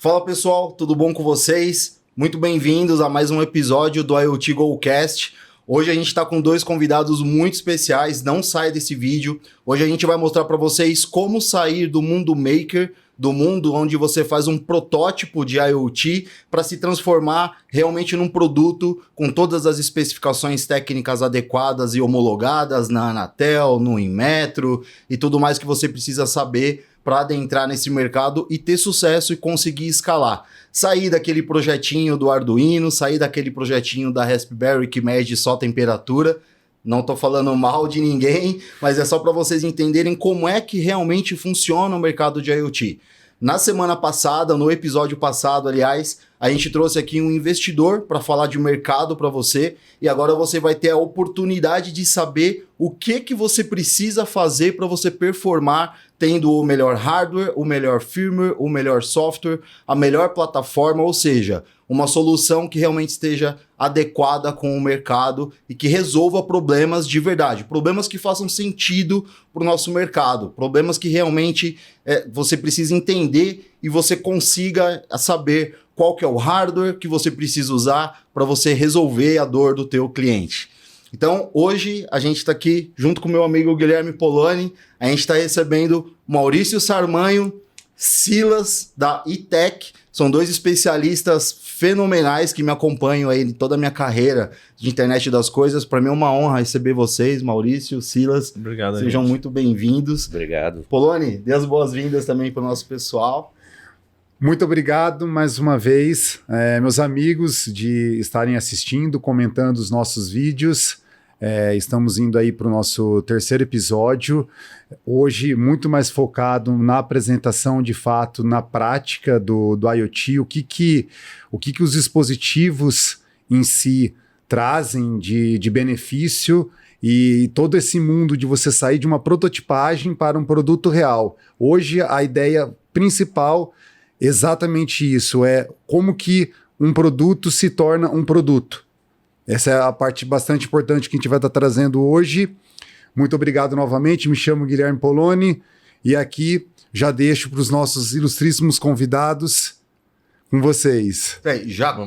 Fala pessoal, tudo bom com vocês? Muito bem-vindos a mais um episódio do IoT GoCast. Hoje a gente está com dois convidados muito especiais, não saia desse vídeo. Hoje a gente vai mostrar para vocês como sair do mundo maker, do mundo onde você faz um protótipo de IoT para se transformar realmente num produto com todas as especificações técnicas adequadas e homologadas na Anatel, no Inmetro e tudo mais que você precisa saber para adentrar nesse mercado e ter sucesso e conseguir escalar. Sair daquele projetinho do Arduino, sair daquele projetinho da Raspberry que mede só temperatura. Não estou falando mal de ninguém, mas é só para vocês entenderem como é que realmente funciona o mercado de IoT. Na semana passada, no episódio passado, aliás, a gente trouxe aqui um investidor para falar de mercado para você e agora você vai ter a oportunidade de saber o que você precisa fazer para você performar tendo o melhor hardware, o melhor firmware, o melhor software, a melhor plataforma, ou seja, uma solução que realmente esteja adequada com o mercado e que resolva problemas de verdade, problemas que façam sentido para o nosso mercado, problemas que realmente você precisa entender e você consiga saber qual que é o hardware que você precisa usar para você resolver a dor do teu cliente. Então, hoje a gente está aqui junto com o meu amigo Guilherme Poloni, a gente está recebendo Maurício Sarmanho, Silas da E-Tech, são dois especialistas fenomenais que me acompanham aí em toda a minha carreira de internet das coisas. Para mim é uma honra receber vocês, Maurício, Silas. Obrigado, sejam gente. muito bem-vindos. Obrigado. Poloni, dê as boas-vindas também para o nosso pessoal. Muito obrigado mais uma vez, meus amigos, de estarem assistindo, comentando os nossos vídeos. Estamos indo aí para o nosso terceiro episódio, hoje muito mais focado na apresentação de fato, na prática do IoT, o que os dispositivos em si trazem de benefício e todo esse mundo de você sair de uma prototipagem para um produto real. Hoje a ideia principal é exatamente isso, é como que um produto se torna um produto. Essa é a parte bastante importante que a gente vai estar trazendo hoje. Muito obrigado novamente, me chamo Guilherme Poloni e aqui já deixo para os nossos ilustríssimos convidados com vocês.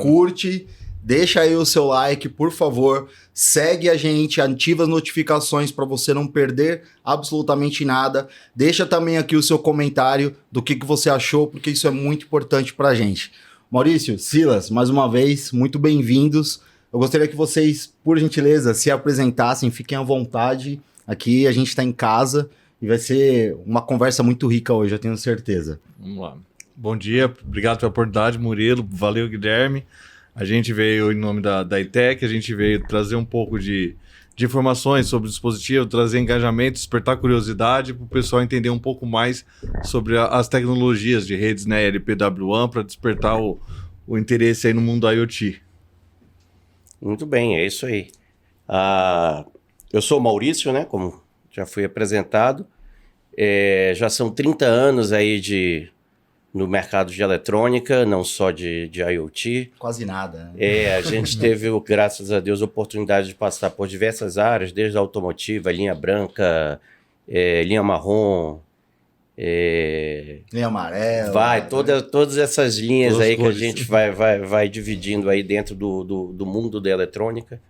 Curte, deixa aí o seu like, por favor, segue a gente, ativa as notificações para você não perder absolutamente nada. Deixa também aqui o seu comentário do que você achou, porque isso é muito importante para a gente. Maurício, Silas, mais uma vez, muito bem-vindos. Eu gostaria que vocês, por gentileza, se apresentassem, fiquem à vontade. Aqui a gente está em casa e vai ser uma conversa muito rica hoje, eu tenho certeza. Vamos lá. Bom dia, obrigado pela oportunidade, Murilo. Valeu, Guilherme. A gente veio em nome da E-Tech, a gente veio trazer um pouco de informações sobre o dispositivo, trazer engajamento, despertar curiosidade para o pessoal entender um pouco mais sobre as tecnologias de redes, né, LPWAN, para despertar o interesse aí no mundo IoT. Muito bem, é isso aí. Eu sou o Maurício, né, como já fui apresentado. Já são 30 anos aí no mercado de eletrônica, não só de IoT. Quase nada. Né? A gente teve, graças a Deus, a oportunidade de passar por diversas áreas, desde a automotiva, linha branca, linha marrom, linha amarela. Todas essas linhas todas aí que a cores. gente vai dividindo aí dentro do mundo da eletrônica.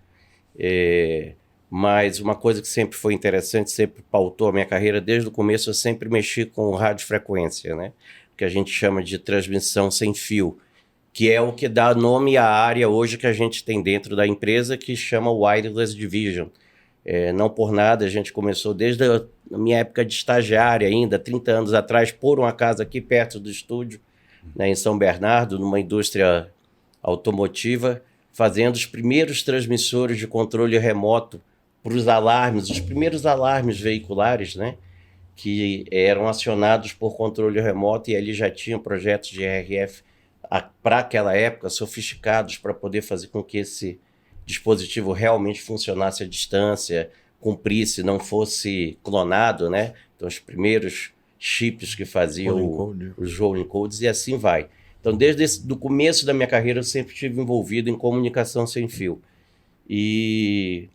Mas uma coisa que sempre foi interessante, sempre pautou a minha carreira desde o começo, eu sempre mexi com radiofrequência, né? Que a gente chama de transmissão sem fio, que é o que dá nome à área hoje que a gente tem dentro da empresa, que chama Wireless Division. Não por nada, a gente começou desde a minha época de estagiária ainda, 30 anos atrás, por uma casa aqui perto do estúdio, né, em São Bernardo, numa indústria automotiva, fazendo os primeiros transmissores de controle remoto para os alarmes, os primeiros alarmes veiculares, né, que eram acionados por controle remoto e ali já tinham projetos de RF para aquela época sofisticados para poder fazer com que esse dispositivo realmente funcionasse à distância, cumprisse, não fosse clonado, né? Então, os primeiros chips que faziam os rolling codes e assim vai. Então, desde o começo da minha carreira, eu sempre estive envolvido em comunicação sem fio. E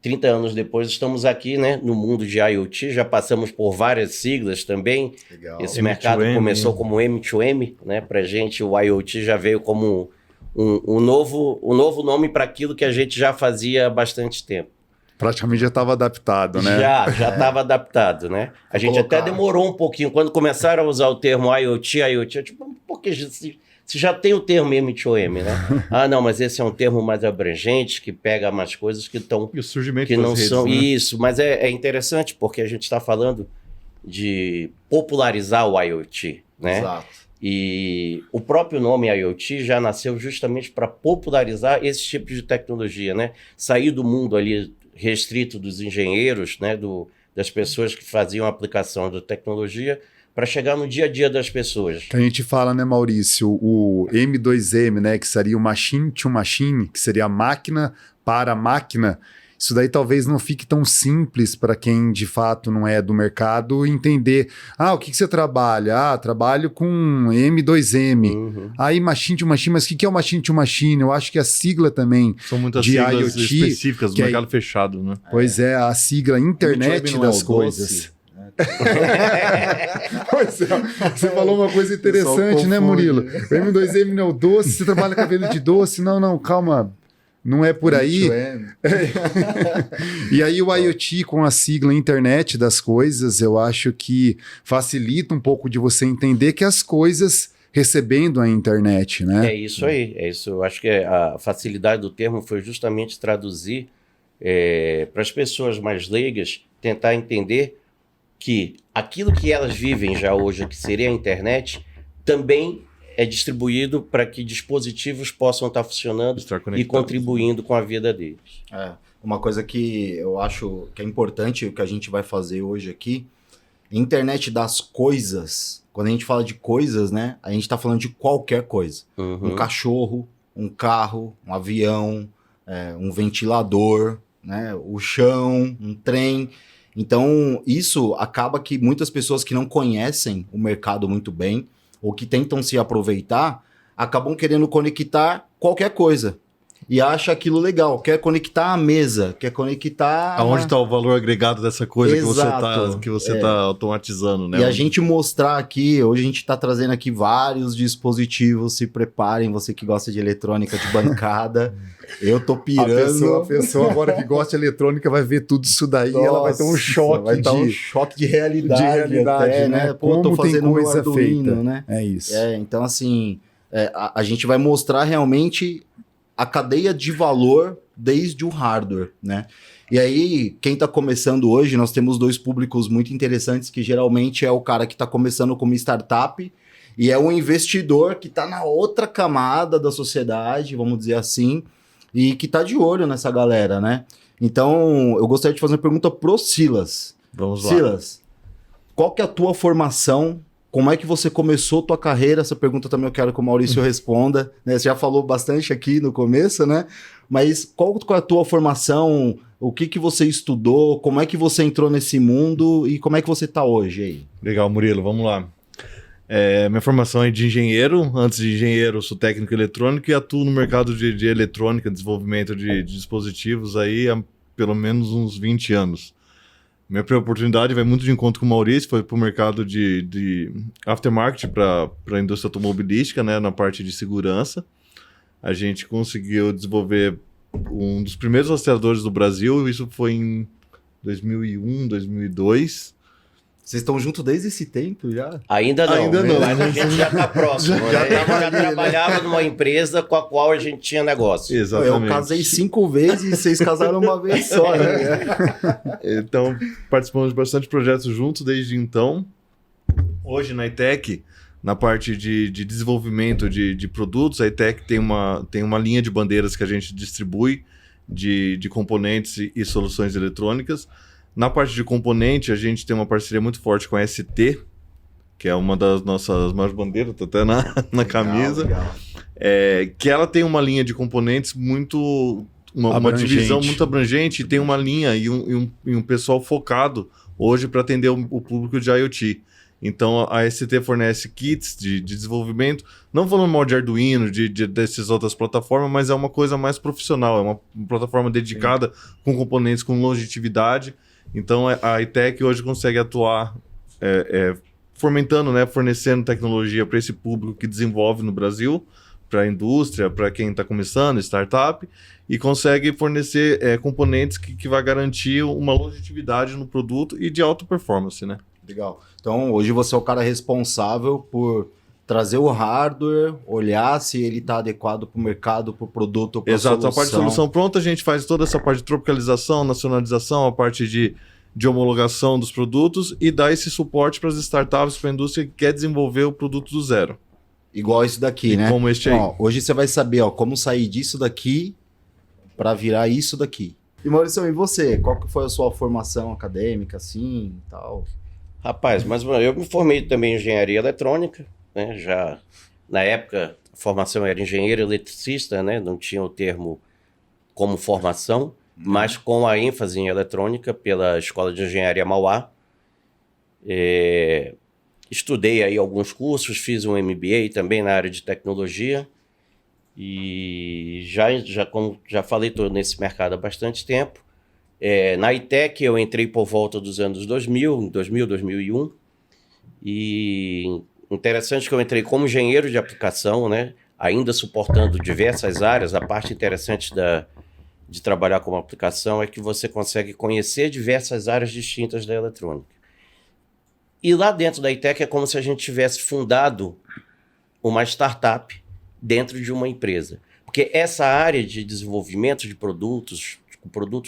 30 anos depois, estamos aqui, né, no mundo de IoT, já passamos por várias siglas também. Legal. Esse mercado M2M. começou como M2M, né? Para a gente, o IoT já veio como um novo nome para aquilo que a gente já fazia há bastante tempo. Praticamente já estava adaptado, né? Já estava adaptado, né? A gente colocar. até demorou um pouquinho. Quando começaram a usar o termo IoT, eu tipo, por que se já tem o termo M2M, né? Ah, não, mas esse é um termo mais abrangente, que pega mais coisas que estão... E o surgimento que das não redes, são né? isso, mas é interessante porque a gente está falando de popularizar o IoT, né? Exato. E o próprio nome IoT já nasceu justamente para popularizar esse tipo de tecnologia, né? Sair do mundo ali restrito dos engenheiros, né? Das pessoas que faziam a aplicação da tecnologia para chegar no dia a dia das pessoas. Que a gente fala, né, Maurício, o M2M, né, que seria o machine to machine, que seria a máquina para a máquina. Isso daí talvez não fique tão simples para quem de fato não é do mercado entender. Ah, o que você trabalha? Ah, trabalho com M2M. Uhum. Aí machine to machine, mas o que é o machine to machine? Eu acho que a sigla também, São muitas de siglas IoT, específicas do que é- mercado fechado, né? pois é, a sigla internet M2M não é das o coisas. doce? Pois é, você falou uma coisa interessante, né, confunde. Murilo? O M2M não é o doce, você trabalha com cabelo de doce? Não, calma, não é por aí. E aí o IoT com a sigla internet das coisas, eu acho que facilita um pouco de você entender que as coisas recebendo a internet, né? É isso aí, é isso. Eu acho que a facilidade do termo foi justamente traduzir para as pessoas mais leigas, tentar entender que aquilo que elas vivem já hoje, que seria a internet, também é distribuído para que dispositivos possam estar funcionando Estar e conectados. contribuindo com a vida deles. É, uma coisa que eu acho que é importante, o que a gente vai fazer hoje aqui, internet das coisas, quando a gente fala de coisas, né, a gente está falando de qualquer coisa. Uhum. Um cachorro, um carro, um avião, um ventilador, né, o chão, um trem. Então, isso acaba que muitas pessoas que não conhecem o mercado muito bem, ou que tentam se aproveitar, acabam querendo conectar qualquer coisa. E acha aquilo legal, quer conectar a mesa, quer conectar... Aonde está o valor agregado dessa coisa Exato. que você tá automatizando, né? E a gente mostrar aqui, hoje a gente está trazendo aqui vários dispositivos, se preparem, você que gosta de eletrônica de bancada, eu tô A pirando. pessoa agora que gosta de eletrônica vai ver tudo isso daí e ela vai ter um Nossa, choque vai dar um de choque de realidade, até, né? Pô, tô Como tem fazendo meu coisa Arduino, feita. né? É isso. Então assim, a gente vai mostrar realmente a cadeia de valor desde o hardware, né? E aí, quem está começando hoje, nós temos dois públicos muito interessantes, que geralmente é o cara que está começando como startup e é o investidor que está na outra camada da sociedade, vamos dizer assim, e que está de olho nessa galera, né? Então, eu gostaria de fazer uma pergunta pro Silas. Vamos lá. Silas, qual que é a tua formação? Como é que você começou tua carreira? Essa pergunta também eu quero que o Maurício responda, né? Você já falou bastante aqui no começo, né? Mas qual é a tua formação? O que você estudou? Como é que você entrou nesse mundo? E como é que você está hoje aí? Legal, Murilo, vamos lá. Minha formação é de engenheiro. Antes de engenheiro, eu sou técnico eletrônico e atuo no mercado de eletrônica, desenvolvimento de dispositivos aí há pelo menos uns 20 anos. Minha primeira oportunidade vai muito de encontro com o Maurício, foi para o mercado de aftermarket, para a indústria automobilística, né, na parte de segurança. A gente conseguiu desenvolver um dos primeiros rastreadores do Brasil, isso foi em 2001, 2002. Vocês estão juntos desde esse tempo já? Ainda não, Ainda não. mas a gente já está próximo. né? Já A gente tava já ali, né? trabalhava numa empresa com a qual a gente tinha negócio. Exatamente. Eu casei 5 vezes e vocês casaram uma vez só, né? Então, participamos de bastante projetos juntos desde então. Hoje na ITEC, na parte de desenvolvimento de produtos, a ITEC tem uma linha de bandeiras que a gente distribui de componentes e soluções eletrônicas. Na parte de componente, a gente tem uma parceria muito forte com a ST, que é uma das nossas maiores bandeiras, tá até na camisa. Legal. Que ela tem uma linha de componentes muito... Uma Abrangente. divisão muito abrangente, e tem uma linha e um pessoal focado hoje para atender o público de IoT. Então a ST fornece kits de desenvolvimento, não falando mal de Arduino, dessas outras plataformas, mas é uma coisa mais profissional, é uma plataforma dedicada com componentes com longevidade. Então a ITEC hoje consegue atuar fomentando, né, fornecendo tecnologia para esse público que desenvolve no Brasil, para a indústria, para quem está começando, startup, e consegue fornecer componentes que vai garantir uma longevidade no produto e de alta performance, né? Legal. Então, hoje você é o cara responsável por trazer o hardware, olhar se ele está adequado para o mercado, para o produto, para a solução. Exato. A parte de solução pronta, a gente faz toda essa parte de tropicalização, nacionalização, a parte de homologação dos produtos e dá esse suporte para as startups, para a indústria que quer desenvolver o produto do zero. Igual isso daqui, né? Como este aí. Ó, hoje você vai saber como sair disso daqui para virar isso daqui. E Maurício, e você? Qual que foi a sua formação acadêmica, assim, e tal? Rapaz, mas eu me formei também em engenharia eletrônica, né? Já na época a formação era engenheiro eletricista, né? Não tinha o termo como formação, mas com a ênfase em eletrônica pela Escola de Engenharia Mauá. Estudei aí alguns cursos, fiz um MBA também na área de tecnologia e como já falei, estou nesse mercado há bastante tempo. Na ITEC eu entrei por volta dos anos 2000, 2001, e interessante que eu entrei como engenheiro de aplicação, né? Ainda suportando diversas áreas. A parte interessante de trabalhar como aplicação é que você consegue conhecer diversas áreas distintas da eletrônica. E lá dentro da ITEC é como se a gente tivesse fundado uma startup dentro de uma empresa. Porque essa área de desenvolvimento de produtos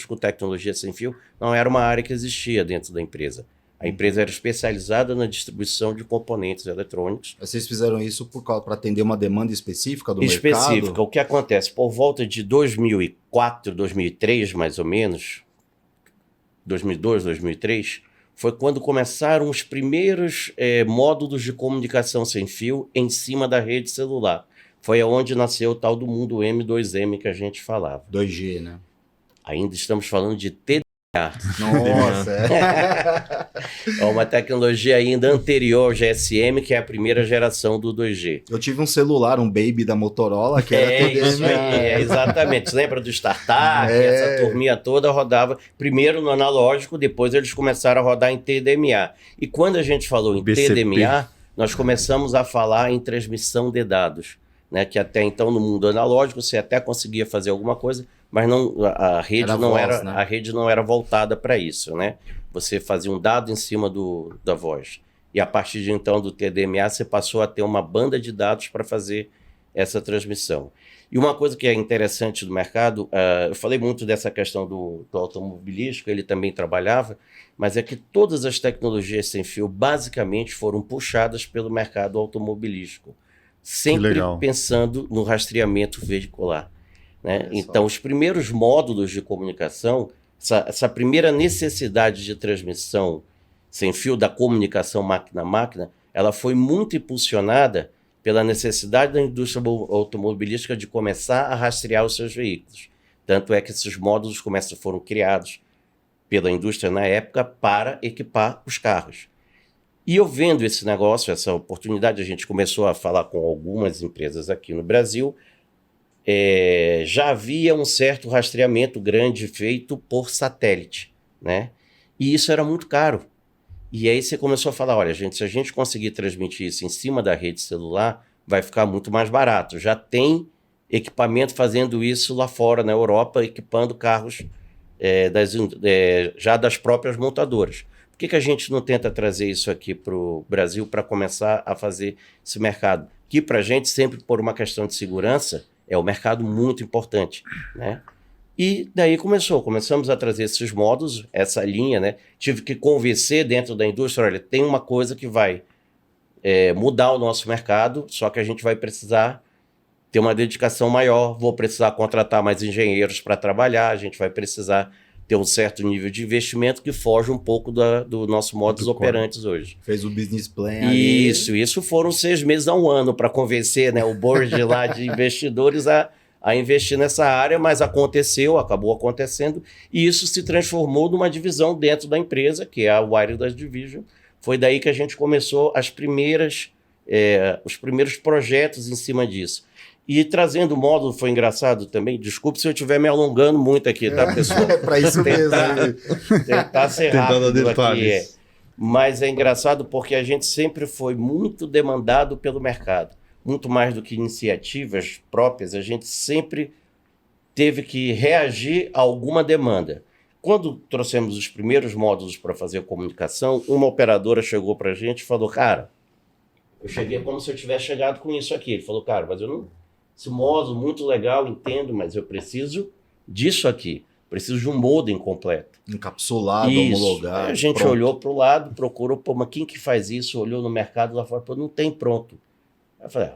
com tecnologia sem fio, não era uma área que existia dentro da empresa. A empresa era especializada na distribuição de componentes eletrônicos. Vocês fizeram isso para atender uma demanda específica do mercado? Específica. O que acontece? Por volta de 2004, 2003, mais ou menos, 2002, 2003, foi quando começaram os primeiros módulos de comunicação sem fio em cima da rede celular. Foi onde nasceu o tal do mundo M2M que a gente falava. 2G, né? Ainda estamos falando de TDMA. Nossa, É uma tecnologia ainda anterior ao GSM, que é a primeira geração do 2G. Eu tive um celular, um Baby da Motorola, que era TDMA. Isso aí, exatamente. Você lembra do StarTAC? Essa turminha toda rodava primeiro no analógico, depois eles começaram a rodar em TDMA. E quando a gente falou em BCP. TDMA, nós começamos a falar em transmissão de dados, né? Que até então no mundo analógico você até conseguia fazer alguma coisa, mas a rede a rede não era voltada para isso, né? Você fazia um dado em cima da voz. E a partir de então do TDMA você passou a ter uma banda de dados para fazer essa transmissão. E uma coisa que é interessante do mercado, eu falei muito dessa questão do automobilístico, ele também trabalhava, mas é que todas as tecnologias sem fio basicamente foram puxadas pelo mercado automobilístico, sempre pensando no rastreamento veicular. Né? Então, os primeiros módulos de comunicação, essa primeira necessidade de transmissão sem fio da comunicação máquina a máquina, ela foi muito impulsionada pela necessidade da indústria automobilística de começar a rastrear os seus veículos. Tanto é que esses módulos foram criados pela indústria na época para equipar os carros. E eu vendo esse negócio, essa oportunidade, a gente começou a falar com algumas empresas aqui no Brasil. Já havia um certo rastreamento grande feito por satélite, né? E isso era muito caro. E aí você começou a falar, olha, gente, se a gente conseguir transmitir isso em cima da rede celular, vai ficar muito mais barato. Já tem equipamento fazendo isso lá fora, na Europa, equipando carros já das próprias montadoras. Por que a gente não tenta trazer isso aqui para o Brasil para começar a fazer esse mercado? Que para a gente, sempre por uma questão de segurança, é um mercado muito importante, né? E daí começamos a trazer esses módulos, essa linha, né? Tive que convencer dentro da indústria, olha, tem uma coisa que vai mudar o nosso mercado, só que a gente vai precisar ter uma dedicação maior, vou precisar contratar mais engenheiros para trabalhar, a gente vai precisar ter um certo nível de investimento que foge um pouco do nosso modus operandi hoje. Fez o business plan ali. Isso foram 6 meses a 1 ano para convencer, né, o board lá de investidores a investir nessa área, mas acabou acontecendo, e isso se transformou numa divisão dentro da empresa, que é a Wireless Division, Foi daí que a gente começou os primeiros projetos em cima disso. E trazendo o módulo foi engraçado também. Desculpe se eu estiver me alongando muito aqui, tá, pessoal? É para isso mesmo. Tentar ser Tentar dar rápido detalhes. aqui. Mas é engraçado porque a gente sempre foi muito demandado pelo mercado. Muito mais do que iniciativas próprias, a gente sempre teve que reagir a alguma demanda. Quando trouxemos os primeiros módulos para fazer comunicação, uma operadora chegou para a gente e falou, cara, eu cheguei como se eu tivesse chegado com isso aqui. Ele falou, cara, mas eu não... Esse módulo muito legal, entendo, mas eu preciso disso aqui. Preciso de um modem completo. Encapsulado, Isso. homologado. Aí a gente pronto. olhou para o lado, procurou, pô, mas quem que faz isso? Olhou no mercado lá fora, pô, não tem pronto. Aí eu falei,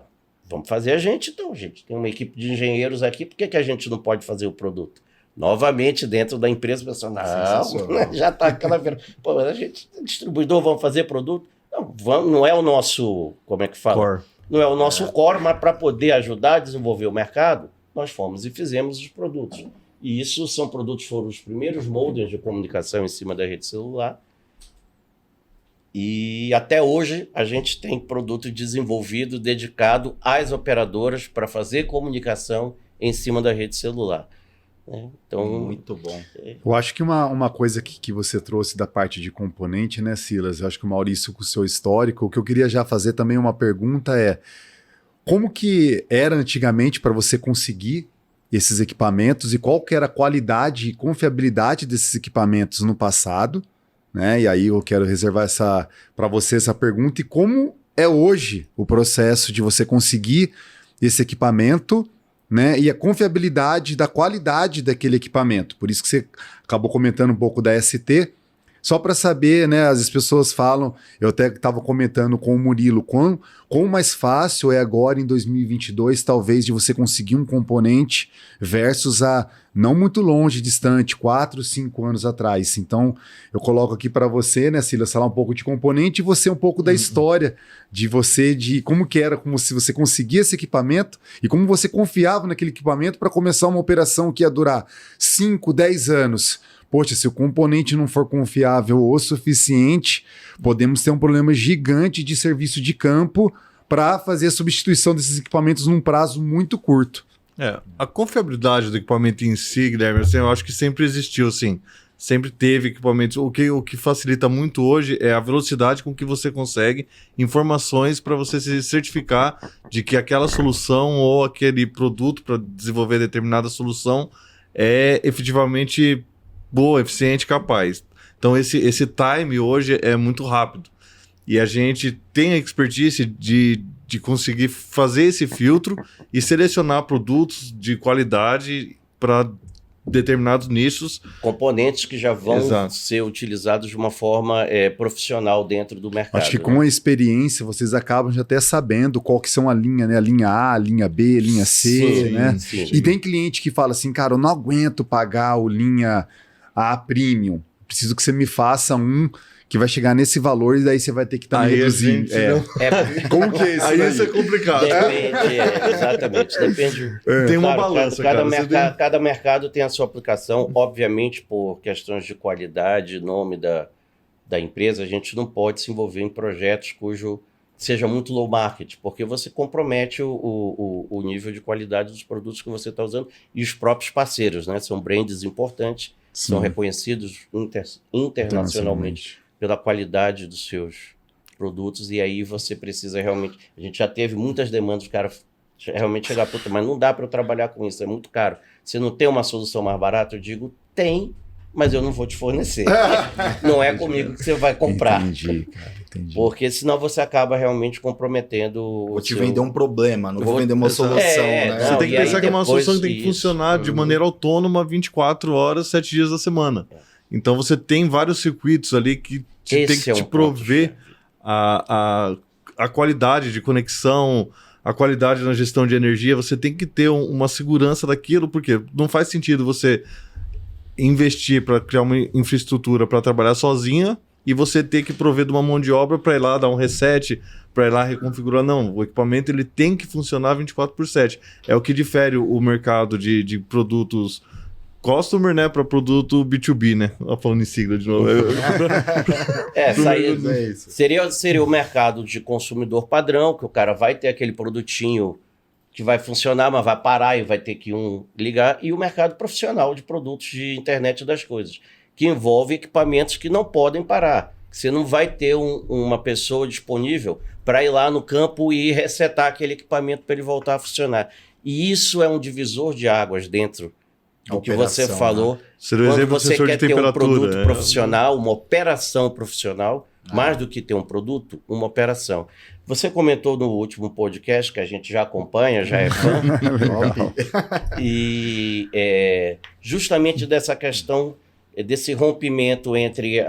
vamos fazer a gente então, gente. Tem uma equipe de engenheiros aqui, por que a gente não pode fazer o produto? Novamente, dentro da empresa, o pessoal, não, já está aquela... Pô, mas a gente, distribuidor, vamos fazer produto? Não, não é o nosso, como é que fala? Core. Não é o nosso core, mas para poder ajudar a desenvolver o mercado, nós fomos e fizemos os produtos. E isso foram os primeiros modems de comunicação em cima da rede celular. E até hoje a gente tem produto desenvolvido, dedicado às operadoras para fazer comunicação em cima da rede celular. Então, muito bom. Eu acho que uma coisa que você trouxe da parte de componente, né, Silas? Eu acho que o Maurício, com o seu histórico, o que eu queria já fazer também uma pergunta é: como que era antigamente para você conseguir esses equipamentos e qual que era a qualidade e confiabilidade desses equipamentos no passado, né? E aí eu quero reservar para você essa pergunta, e como é hoje o processo de você conseguir esse equipamento, né? E a confiabilidade da qualidade daquele equipamento. Por isso que você acabou comentando um pouco da ST. Só para saber, né? As pessoas falam, eu até estava comentando com o Murilo, quão mais fácil é agora em 2022, talvez, de você conseguir um componente versus a não muito longe, distante, 4, 5 anos atrás. Então, eu coloco aqui para você, né, Silas, falar um pouco de componente e você um pouco da história de você, de como que era, como se você conseguia esse equipamento e como você confiava naquele equipamento para começar uma operação que ia durar 5, 10 anos. Poxa, se o componente não for confiável o suficiente, podemos ter um problema gigante de serviço de campo para fazer a substituição desses equipamentos num prazo muito curto. A confiabilidade do equipamento em si, Guilherme, assim, eu acho que sempre existiu, assim. Sempre teve equipamentos. O que facilita muito hoje é a velocidade com que você consegue informações para você se certificar de que aquela solução ou aquele produto para desenvolver determinada solução é efetivamente boa, eficiente, capaz. Então esse time hoje é muito rápido. E a gente tem a expertise de conseguir fazer esse filtro e selecionar produtos de qualidade para determinados nichos. Componentes que já vão Exato. ser utilizados de uma forma profissional dentro do mercado. Acho que com a experiência vocês acabam já até sabendo qual que são a linha, né? A linha A, a linha B, a linha C, Sim, né? sim. E tem cliente que fala assim, cara, eu não aguento pagar o linha A Premium. Preciso que você me faça um que vai chegar nesse valor e daí você vai ter que também Aí a reduzir. gente não- Como que é isso Aí daí? isso é complicado. Depende, exatamente. Depende. Tem uma Claro, balança, cada, cara. Você tem- cada mercado tem a sua aplicação. Obviamente, por questões de qualidade, nome da empresa, a gente não pode se envolver em projetos cujo seja muito low market, porque você compromete o nível de qualidade dos produtos que você está usando e os próprios parceiros, né? São brands importantes, são reconhecidos internacionalmente pela qualidade dos seus produtos, e aí você precisa realmente... A gente já teve muitas demandas, o cara realmente chegar, puta, mas não dá para eu trabalhar com isso, é muito caro. Você não tem uma solução mais barata? Eu digo, tem, mas eu não vou te fornecer. Não é comigo que você vai comprar. Entendi, cara, entendi. Porque senão você acaba realmente comprometendo Vou te vender um problema, não vou vender uma Exato. solução, É, né? não, Você tem que e aí pensar que é uma depois solução que tem que isso. funcionar de maneira autônoma 24 horas, 7 dias da semana. Então você tem vários circuitos ali que tem que é te um prover ponto-chave. a qualidade de conexão, a qualidade na gestão de energia. Você tem que ter uma segurança daquilo, porque não faz sentido você investir para criar uma infraestrutura para trabalhar sozinha e você ter que prover de uma mão de obra para ir lá dar um reset, para ir lá reconfigurar. Não, o equipamento ele tem que funcionar 24/7. É o que difere o mercado de produtos customer, né, para produto B2B, né? Falando em sigla de novo. Seria o mercado de consumidor padrão, que o cara vai ter aquele produtinho que vai funcionar, mas vai parar e vai ter que ligar, e o mercado profissional de produtos de internet das coisas, que envolve equipamentos que não podem parar. Você não vai ter uma pessoa disponível para ir lá no campo e resetar aquele equipamento para ele voltar a funcionar. E isso é um divisor de águas dentro do que você falou. Né? Seria quando você quer ter um produto profissional, uma operação profissional, mais do que ter um produto, uma operação. Você comentou no último podcast, que a gente já acompanha, já é fã, e justamente dessa questão, desse rompimento entre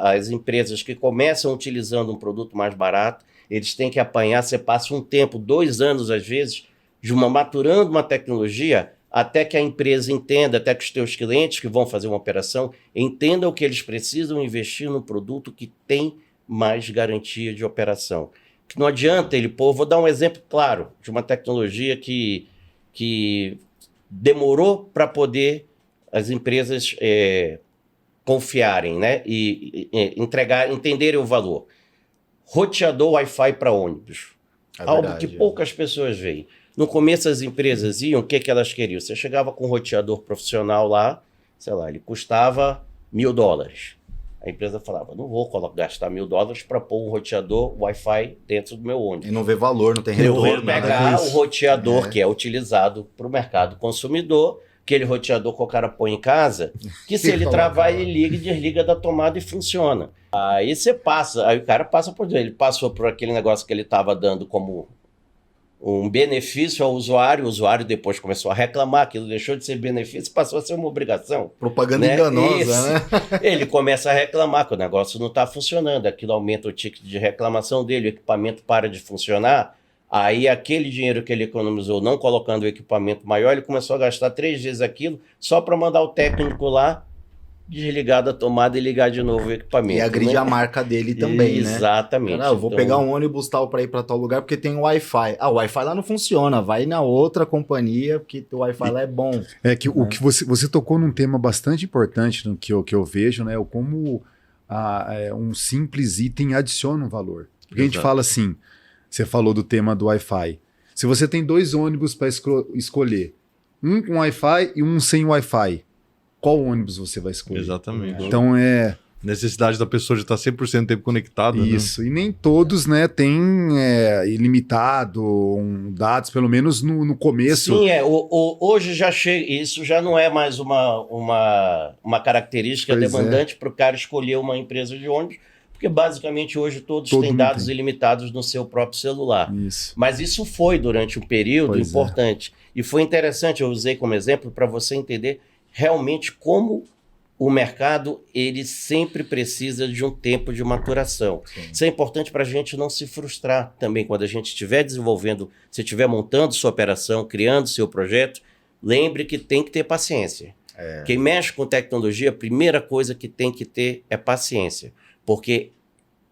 as empresas que começam utilizando um produto mais barato, eles têm que apanhar, você passa um tempo, 2 anos às vezes, maturando uma tecnologia, até que a empresa entenda, até que os teus clientes que vão fazer uma operação entendam que eles precisam investir num produto que tem mais garantia de operação. Que não adianta ele pôr, vou dar um exemplo claro, de uma tecnologia que demorou para poder as empresas confiarem, né? E entenderem o valor. Roteador Wi-Fi para ônibus. Algo que poucas pessoas veem. No começo as empresas iam, o que elas queriam? Você chegava com um roteador profissional lá, sei lá, ele custava $1.000. A empresa falava, não vou gastar $1.000 para pôr um roteador Wi-Fi dentro do meu ônibus. E não vê valor, não tem retorno. retorno. Eu vou pegar o roteador que é utilizado para o mercado consumidor, aquele roteador que o cara põe em casa, que se ele travar, ele liga e desliga da tomada e funciona. Aí você passa, aí o cara passa por ele passou por aquele negócio que ele estava dando como um benefício ao usuário, o usuário depois começou a reclamar, aquilo deixou de ser benefício, passou a ser uma obrigação. Propaganda enganosa, né? Ele começa a reclamar que o negócio não está funcionando, aquilo aumenta o ticket de reclamação dele, o equipamento para de funcionar, aí aquele dinheiro que ele economizou não colocando o equipamento maior, ele começou a gastar 3 vezes aquilo só para mandar o técnico lá desligar da tomada e ligar de novo o equipamento. E agredir a marca dele também, né? Exatamente. Cara, eu vou pegar um ônibus tal para ir para tal lugar porque tem Wi-Fi. O Wi-Fi lá não funciona, vai na outra companhia porque o Wi-Fi lá é bom. O que você tocou num tema bastante importante no que eu vejo, né? Como um simples item adiciona um valor. Porque a gente fala assim, você falou do tema do Wi-Fi. Se você tem 2 ônibus para escolher, um com Wi-Fi e um sem Wi-Fi, qual ônibus você vai escolher? Exatamente. Então necessidade da pessoa de estar 100% do tempo conectado. Isso, né? E nem todos, né, têm ilimitado dados, pelo menos no começo. Sim, hoje já chega, isso já não é mais uma característica demandante para o cara escolher uma empresa de ônibus, porque basicamente hoje todos têm dados ilimitados no seu próprio celular. Isso. Mas isso foi durante um período importante. E foi interessante, eu usei como exemplo para você entender realmente como o mercado ele sempre precisa de um tempo de maturação. Sim. Isso é importante para a gente não se frustrar também quando a gente estiver desenvolvendo, se estiver montando sua operação, criando seu projeto, lembre que tem que ter paciência. Quem mexe com tecnologia, a primeira coisa que tem que ter é paciência, porque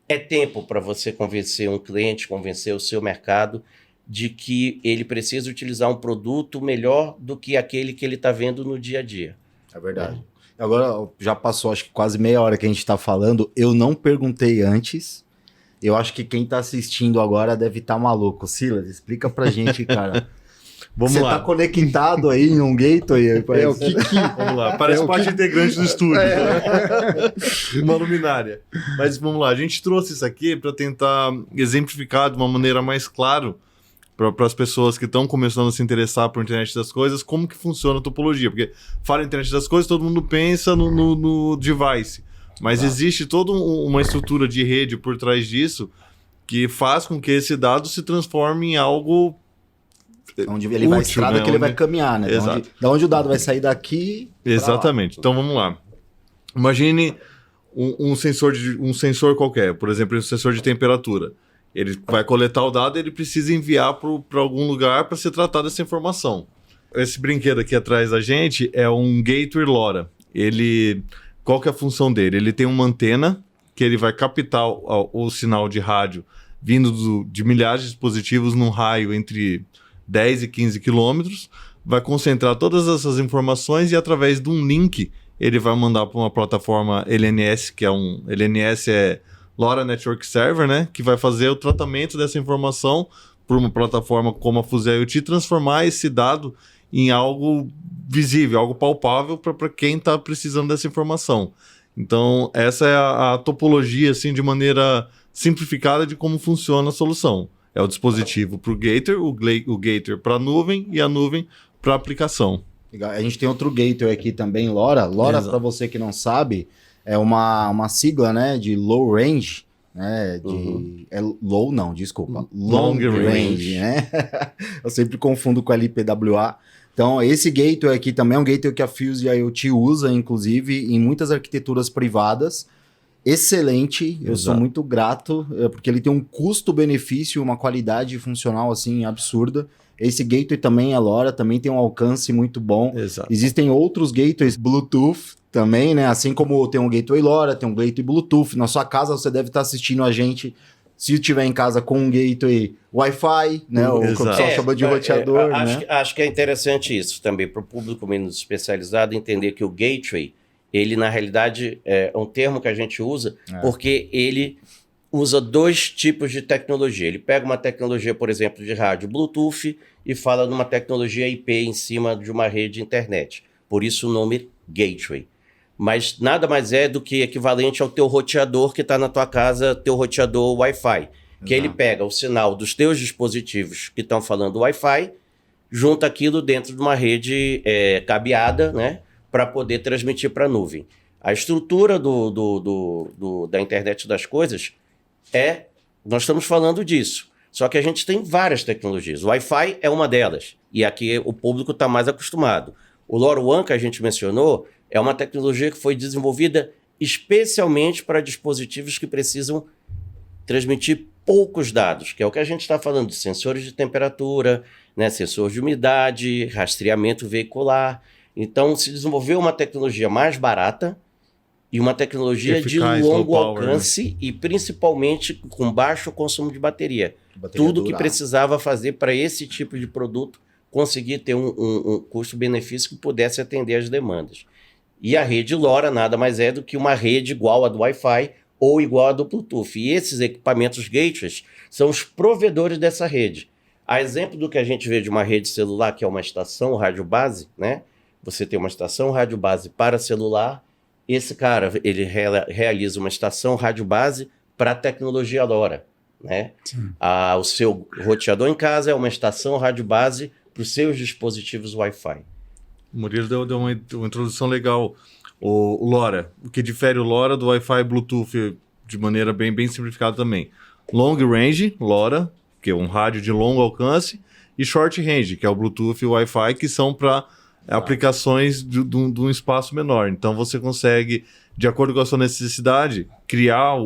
é tempo para você convencer um cliente, convencer o seu mercado de que ele precisa utilizar um produto melhor do que aquele que ele está vendo no dia a dia. É verdade. Agora, já passou acho que quase meia hora que a gente está falando, eu não perguntei antes, eu acho que quem está assistindo agora deve estar maluco. Silas, explica pra gente, cara. Vamos lá. Você tá conectado aí em um gateway? O que... Vamos lá, parece parte integrante do estúdio. Uma luminária. Mas vamos lá, a gente trouxe isso aqui para tentar exemplificar de uma maneira mais clara para as pessoas que estão começando a se interessar por internet das coisas, como que funciona a topologia. Porque fala internet das coisas, todo mundo pensa no device. Mas existe toda uma estrutura de rede por trás disso que faz com que esse dado se transforme em algo onde ele vai, a estrada, né? Que ele vai caminhar, né? Exato. Da onde o dado vai sair daqui. Exatamente. Então vamos lá. Imagine um sensor qualquer, por exemplo, um sensor de temperatura. Ele vai coletar o dado e ele precisa enviar para algum lugar para ser tratado essa informação. Esse brinquedo aqui atrás da gente é um Gateway LoRa. Qual que é a função dele? Ele tem uma antena que ele vai captar o sinal de rádio vindo de milhares de dispositivos num raio entre 10 e 15 quilômetros, vai concentrar todas essas informações e através de um link ele vai mandar para uma plataforma LNS, que é LNS é LoRa Network Server, né? Que vai fazer o tratamento dessa informação por uma plataforma como a Fuse IoT, transformar esse dado em algo visível, algo palpável para quem está precisando dessa informação. Então, essa é a topologia, assim, de maneira simplificada de como funciona a solução. É o dispositivo para o Gator, o Gator para a nuvem e a nuvem para a aplicação. A gente tem outro gateway aqui também, LoRa. LoRa, para você que não sabe, é uma sigla, né, de low range, né, é low não, desculpa, long range, né? Eu sempre confundo com LPWA. Então, esse gateway aqui também é um gateway que a Fuse IoT usa, inclusive, em muitas arquiteturas privadas. Excelente, eu sou muito grato, porque ele tem um custo-benefício, uma qualidade funcional, assim, absurda. Esse gateway também é LoRa, também tem um alcance muito bom. Exato. Existem outros gateways Bluetooth também, né? Assim como tem um gateway LoRa, tem um gateway Bluetooth. Na sua casa você deve estar assistindo a gente, se estiver em casa com um gateway Wi-Fi, né? O que o pessoal chama de roteador, né? Acho que é interessante isso também, para o público menos especializado entender que o gateway, ele na realidade é um termo que a gente usa porque ele usa dois tipos de tecnologia. Ele pega uma tecnologia, por exemplo, de rádio Bluetooth e fala de uma tecnologia IP em cima de uma rede internet. Por isso o nome gateway. Mas nada mais é do que equivalente ao teu roteador que está na tua casa, teu roteador Wi-Fi. Que ele pega o sinal dos teus dispositivos que estão falando Wi-Fi, junta aquilo dentro de uma rede cabeada, né, para poder transmitir para a nuvem. A estrutura da internet das coisas nós estamos falando disso. Só que a gente tem várias tecnologias. O Wi-Fi é uma delas. E aqui o público está mais acostumado. O LoRaWAN que a gente mencionou é uma tecnologia que foi desenvolvida especialmente para dispositivos que precisam transmitir poucos dados, que é o que a gente está falando de sensores de temperatura, né, sensor de umidade, rastreamento veicular. Então, se desenvolveu uma tecnologia mais barata e uma tecnologia eficaz, de longo alcance, né? E principalmente com baixo consumo de bateria. Tudo que precisava fazer para esse tipo de produto conseguir ter um custo-benefício que pudesse atender as demandas. E a rede LoRa nada mais é do que uma rede igual a do Wi-Fi ou igual a do Bluetooth. E esses equipamentos gateways são os provedores dessa rede. A exemplo do que a gente vê de uma rede celular, que é uma estação rádio base, né? Você tem uma estação rádio base para celular. Esse cara, ele realiza uma estação rádio base para a tecnologia LoRa, né? O seu roteador em casa é uma estação rádio base para os seus dispositivos Wi-Fi. O Murilo deu uma introdução legal. O LoRa, o que difere o LoRa do Wi-Fi e Bluetooth de maneira bem simplificada também. Long Range, LoRa, que é um rádio de longo alcance, e Short Range, que é o Bluetooth e o Wi-Fi, que são para aplicações de um espaço menor. Então você consegue, de acordo com a sua necessidade, criar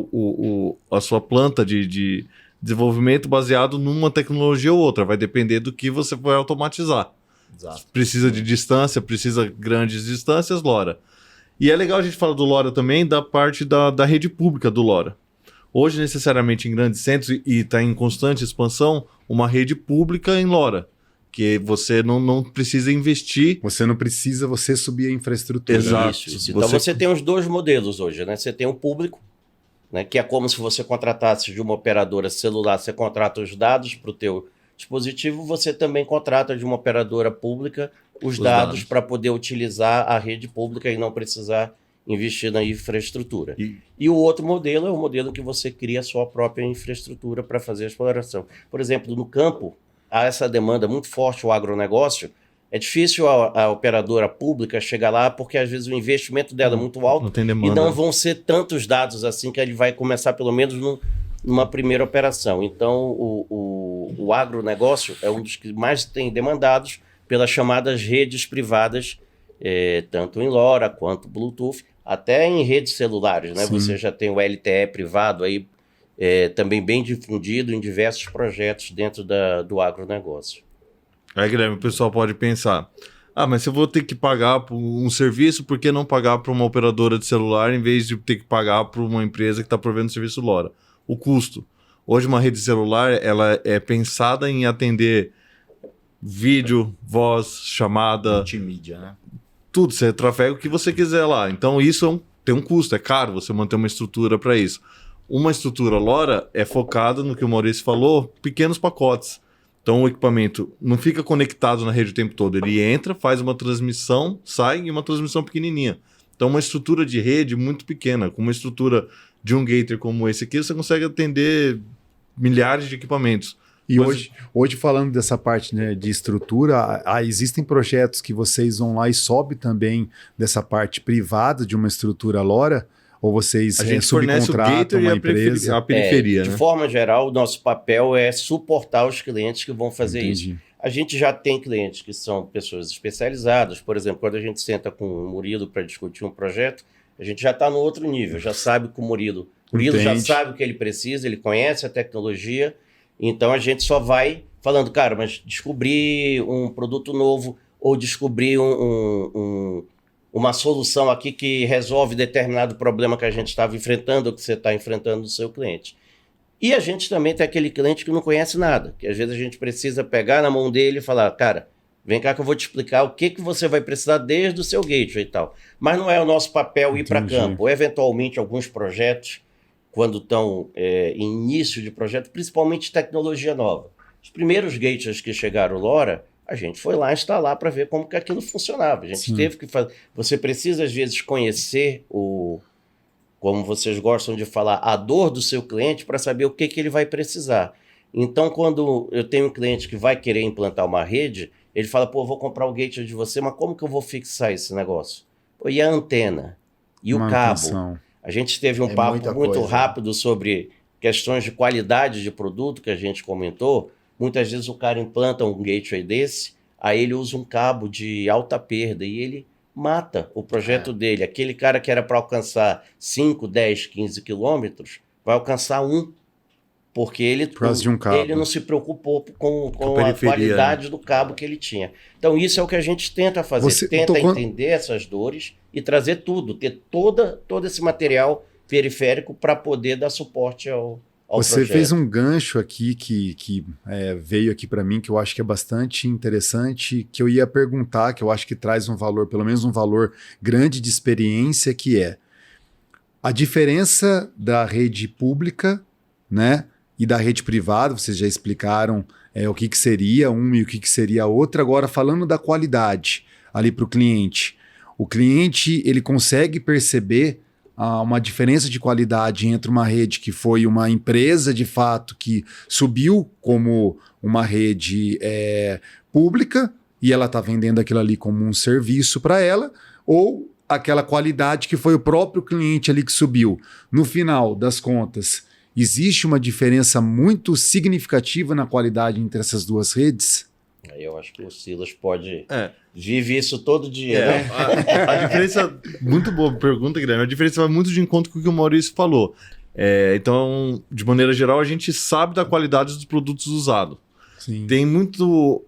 a sua planta de desenvolvimento baseado numa tecnologia ou outra. Vai depender do que você vai automatizar. Exato. Precisa de distância, precisa grandes distâncias, LoRa. E é legal a gente falar do LoRa também, da parte da rede pública do LoRa. Hoje, necessariamente em grandes centros, e está em constante expansão, uma rede pública em LoRa, que você não precisa investir. Você não precisa, você subir a infraestrutura. Exato. Isso. Então você tem os dois modelos hoje, né? Você tem o público, né? Que é como se você contratasse de uma operadora celular, você contrata os dados para o teu dispositivo, você também contrata de uma operadora pública os dados para poder utilizar a rede pública e não precisar investir na infraestrutura. E o outro modelo é o modelo que você cria a sua própria infraestrutura para fazer a exploração. Por exemplo, no campo, há essa demanda muito forte, o agronegócio. É difícil a operadora pública chegar lá porque às vezes o investimento dela é muito alto, não tem demanda, e não vão ser tantos dados assim que ele vai começar pelo menos numa primeira operação. Então o agronegócio é um dos que mais tem demandados pelas chamadas redes privadas, tanto em LoRa quanto Bluetooth, até em redes celulares, né? Você já tem o LTE privado aí, também bem difundido em diversos projetos dentro do agronegócio. Aí, Guilherme, o pessoal pode pensar, mas se eu vou ter que pagar por um serviço, por que não pagar para uma operadora de celular em vez de ter que pagar para uma empresa que está provendo serviço LoRa? O custo. Hoje uma rede celular ela é pensada em atender vídeo, voz, chamada, Multimídia, né? tudo. Você trafega o que você quiser lá. Então isso tem um custo, é caro você manter uma estrutura para isso. Uma estrutura LoRa é focada no que o Maurício falou, pequenos pacotes. Então o equipamento não fica conectado na rede o tempo todo. Ele entra, faz uma transmissão, sai e uma transmissão pequenininha. Então uma estrutura de rede muito pequena. Com uma estrutura de um gator como esse aqui, você consegue atender milhares de equipamentos. E hoje falando dessa parte, né, de estrutura, existem projetos que vocês vão lá e sobem também dessa parte privada de uma estrutura LoRa? Ou vocês A gente fornece o gator e uma empresa? a periferia, de né? forma geral, o nosso papel é suportar os clientes que vão fazer Entendi. isso. A gente já tem clientes que são pessoas especializadas. Por exemplo, quando a gente senta com o Murilo para discutir um projeto, a gente já está no outro nível, já sabe que o Murilo já Entende. sabe o que ele precisa, ele conhece a tecnologia, então a gente só vai falando, cara, mas descobrir um produto novo ou descobrir uma solução aqui que resolve determinado problema que a gente estava enfrentando ou que você está enfrentando no seu cliente. E a gente também tem aquele cliente que não conhece nada, que às vezes a gente precisa pegar na mão dele e falar, cara, vem cá que eu vou te explicar o que você vai precisar desde o seu gateway e tal. Mas não é o nosso papel ir para campo. Eventualmente, alguns projetos, quando estão em início de projeto, principalmente tecnologia nova. Os primeiros gateways que chegaram LoRa, a gente foi lá instalar para ver como que aquilo funcionava. A gente teve que fazer... Você precisa, às vezes, conhecer como vocês gostam de falar, a dor do seu cliente para saber o que ele vai precisar. Então, quando eu tenho um cliente que vai querer implantar uma rede, ele fala, pô, eu vou comprar o gateway de você, mas como que eu vou fixar esse negócio? Pô, e a antena? E o cabo? A gente teve um papo muito rápido sobre questões de qualidade de produto que a gente comentou. Muitas vezes o cara implanta um gateway desse, aí ele usa um cabo de alta perda e ele mata o projeto dele. Aquele cara que era para alcançar 5, 10, 15 quilômetros, vai alcançar 1, porque ele não se preocupou com a qualidade do cabo que ele tinha. Então isso é o que a gente tenta fazer, entender essas dores e trazer tudo, ter todo esse material periférico para poder dar suporte ao Você projeto. fez um gancho aqui que veio aqui para mim, que eu acho que é bastante interessante, que eu ia perguntar, que eu acho que traz um valor, pelo menos um valor grande de experiência, que é a diferença da rede pública, né, e da rede privada. Vocês já explicaram o que seria uma e o que seria a outra. Agora, falando da qualidade ali para o cliente ele consegue perceber uma diferença de qualidade entre uma rede que foi uma empresa de fato que subiu como uma rede pública e ela está vendendo aquilo ali como um serviço para ela, ou aquela qualidade que foi o próprio cliente ali que subiu. No final das contas, existe uma diferença muito significativa na qualidade entre essas duas redes? Eu acho que o Silas vive isso todo dia, né? A diferença... Muito boa pergunta, Guilherme. A diferença vai muito de encontro com o que o Maurício falou. Então, de maneira geral, a gente sabe da qualidade dos produtos usados. Sim. Tem muito...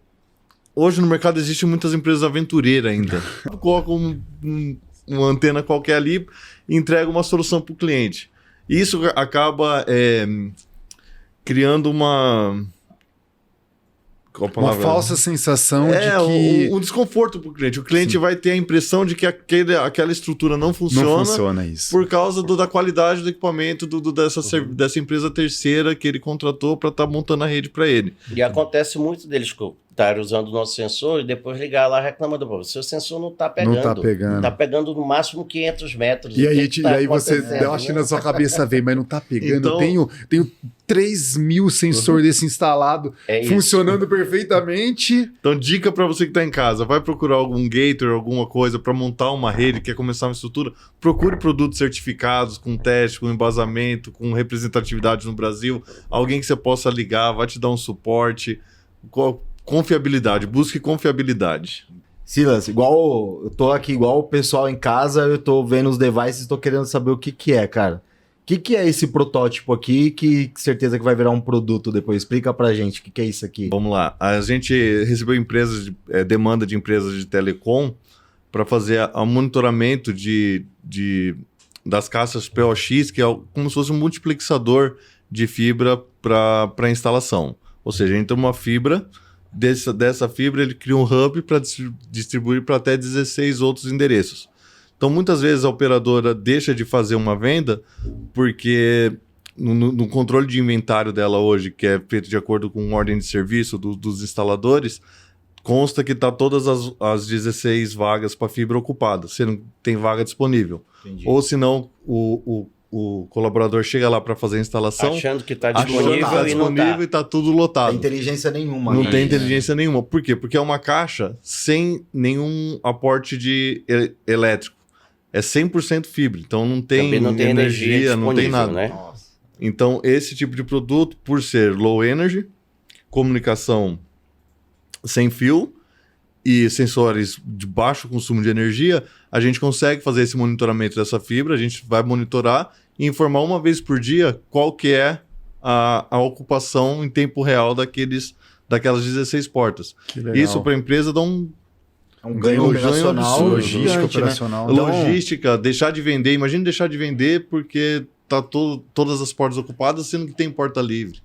Hoje no mercado existem muitas empresas aventureiras ainda. Colocam uma antena qualquer ali e entrega uma solução para o cliente. E isso acaba criando uma falsa sensação de que... um desconforto para o cliente. O cliente vai ter a impressão de que aquela estrutura não funciona isso. por causa da qualidade do equipamento dessa empresa terceira que ele contratou para estar montando a rede para ele. E acontece muito deles estarem usando o nosso sensor e depois ligar lá reclamando, pô, seu sensor não está pegando. Não está pegando. Está pegando no máximo 500 metros. E aí você, eu acho que na sua cabeça vem, mas não está pegando. Então, eu tenho 3.000 sensores desse instalado, funcionando perfeitamente. Então, dica para você que está em casa, vai procurar algum gator, alguma coisa para montar uma rede, quer começar uma estrutura, procure produtos certificados, com teste, com embasamento, com representatividade no Brasil, alguém que você possa ligar, vai te dar um suporte, confiabilidade, busque confiabilidade. Silas, igual eu tô aqui, igual o pessoal em casa, eu tô vendo os devices e tô querendo saber o que é, cara. O que é esse protótipo aqui, que certeza que vai virar um produto depois? Explica pra gente, o que é isso aqui? Vamos lá, a gente recebeu demanda de empresas de telecom para fazer o monitoramento das caixas POX, que é como se fosse um multiplexador de fibra para instalação. Ou seja, entra uma fibra dessa fibra, ele cria um hub para distribuir para até 16 outros endereços. Então, muitas vezes a operadora deixa de fazer uma venda porque no controle de inventário dela hoje, que é feito de acordo com ordem de serviço dos instaladores, consta que está todas as 16 vagas para fibra ocupadas, você não tem vaga disponível. Entendi. Ou senão o colaborador chega lá para fazer a instalação Achando que está achando que disponível, tá e não disponível e está. está tudo Não tem lotado. inteligência nenhuma. Não né? tem inteligência nenhuma. Por quê? Porque é uma caixa sem nenhum aporte de elétrico. É 100% fibra, então não tem, Também não tem energia não tem disponível, nada. né? Nossa. Então, esse tipo de produto, por ser low energy, comunicação sem fio e sensores de baixo consumo de energia, a gente consegue fazer esse monitoramento dessa fibra, a gente vai monitorar e informar uma vez por dia qual que é a ocupação em tempo real daquelas 16 portas. Que legal. Isso para a empresa dá um É um ganho operacional. absurdo, Logística gigante, né? operacional. Então- logística, deixar de vender. Imagina deixar de vender porque tá todas as portas ocupadas, sendo que tem porta livre.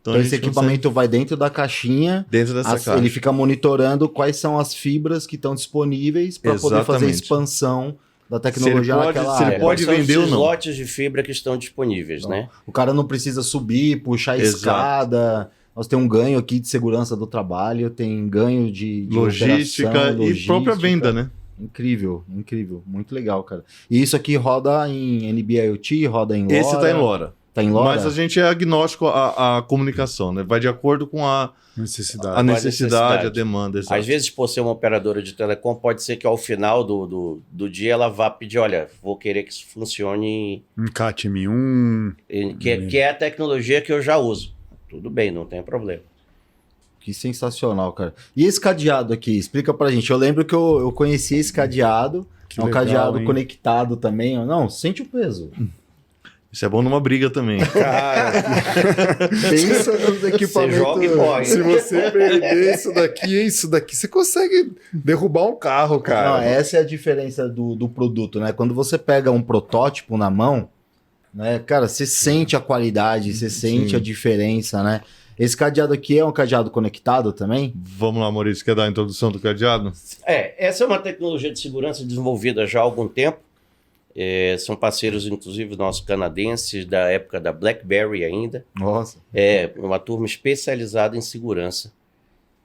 Então a esse gente equipamento vai dentro da caixinha, consegue dentro dessa caixa. ele fica monitorando quais são as fibras que estão disponíveis para poder fazer a Exatamente. expansão da tecnologia naquela se ele área. pode Quais são vender ou os não. lotes de fibra que estão disponíveis, Então, né? O cara não precisa subir, puxar a Exato. escada. Nós temos um ganho aqui de segurança do trabalho, tem ganho de Logística operação, e própria venda, né? Incrível, incrível. Muito legal, cara. E isso aqui roda em NB-IoT, roda em LoRa? Esse tá em LoRa. Tá em LoRa? Mas a gente é agnóstico à comunicação, né? Vai de acordo com a Necessidade. necessidade, a demanda. Exato. Às vezes, por ser uma operadora de telecom, pode ser que ao final do dia ela vá pedir, olha, vou querer que isso funcione, Um CAT-M1. que é a tecnologia que eu já uso. Tudo bem, não tem problema. Que sensacional, cara. E esse cadeado aqui, explica pra gente. Eu lembro que eu conheci esse cadeado. Que É um legal, cadeado hein? conectado também. Não, sente o peso. Isso é bom numa briga também. Cara, Pensa nos equipamentos. joga e corre. Se você perder isso daqui, você consegue derrubar um carro, cara. Não, essa é a diferença do produto, né? Quando você pega um protótipo na mão, né, cara, você sente a qualidade, você sente a diferença, né? Esse cadeado aqui é um cadeado conectado também? Vamos lá, Maurício, quer dar a introdução do cadeado? essa é uma tecnologia de segurança desenvolvida já há algum tempo. São parceiros, inclusive, nossos canadenses, da época da BlackBerry ainda. Nossa. É uma turma especializada em segurança.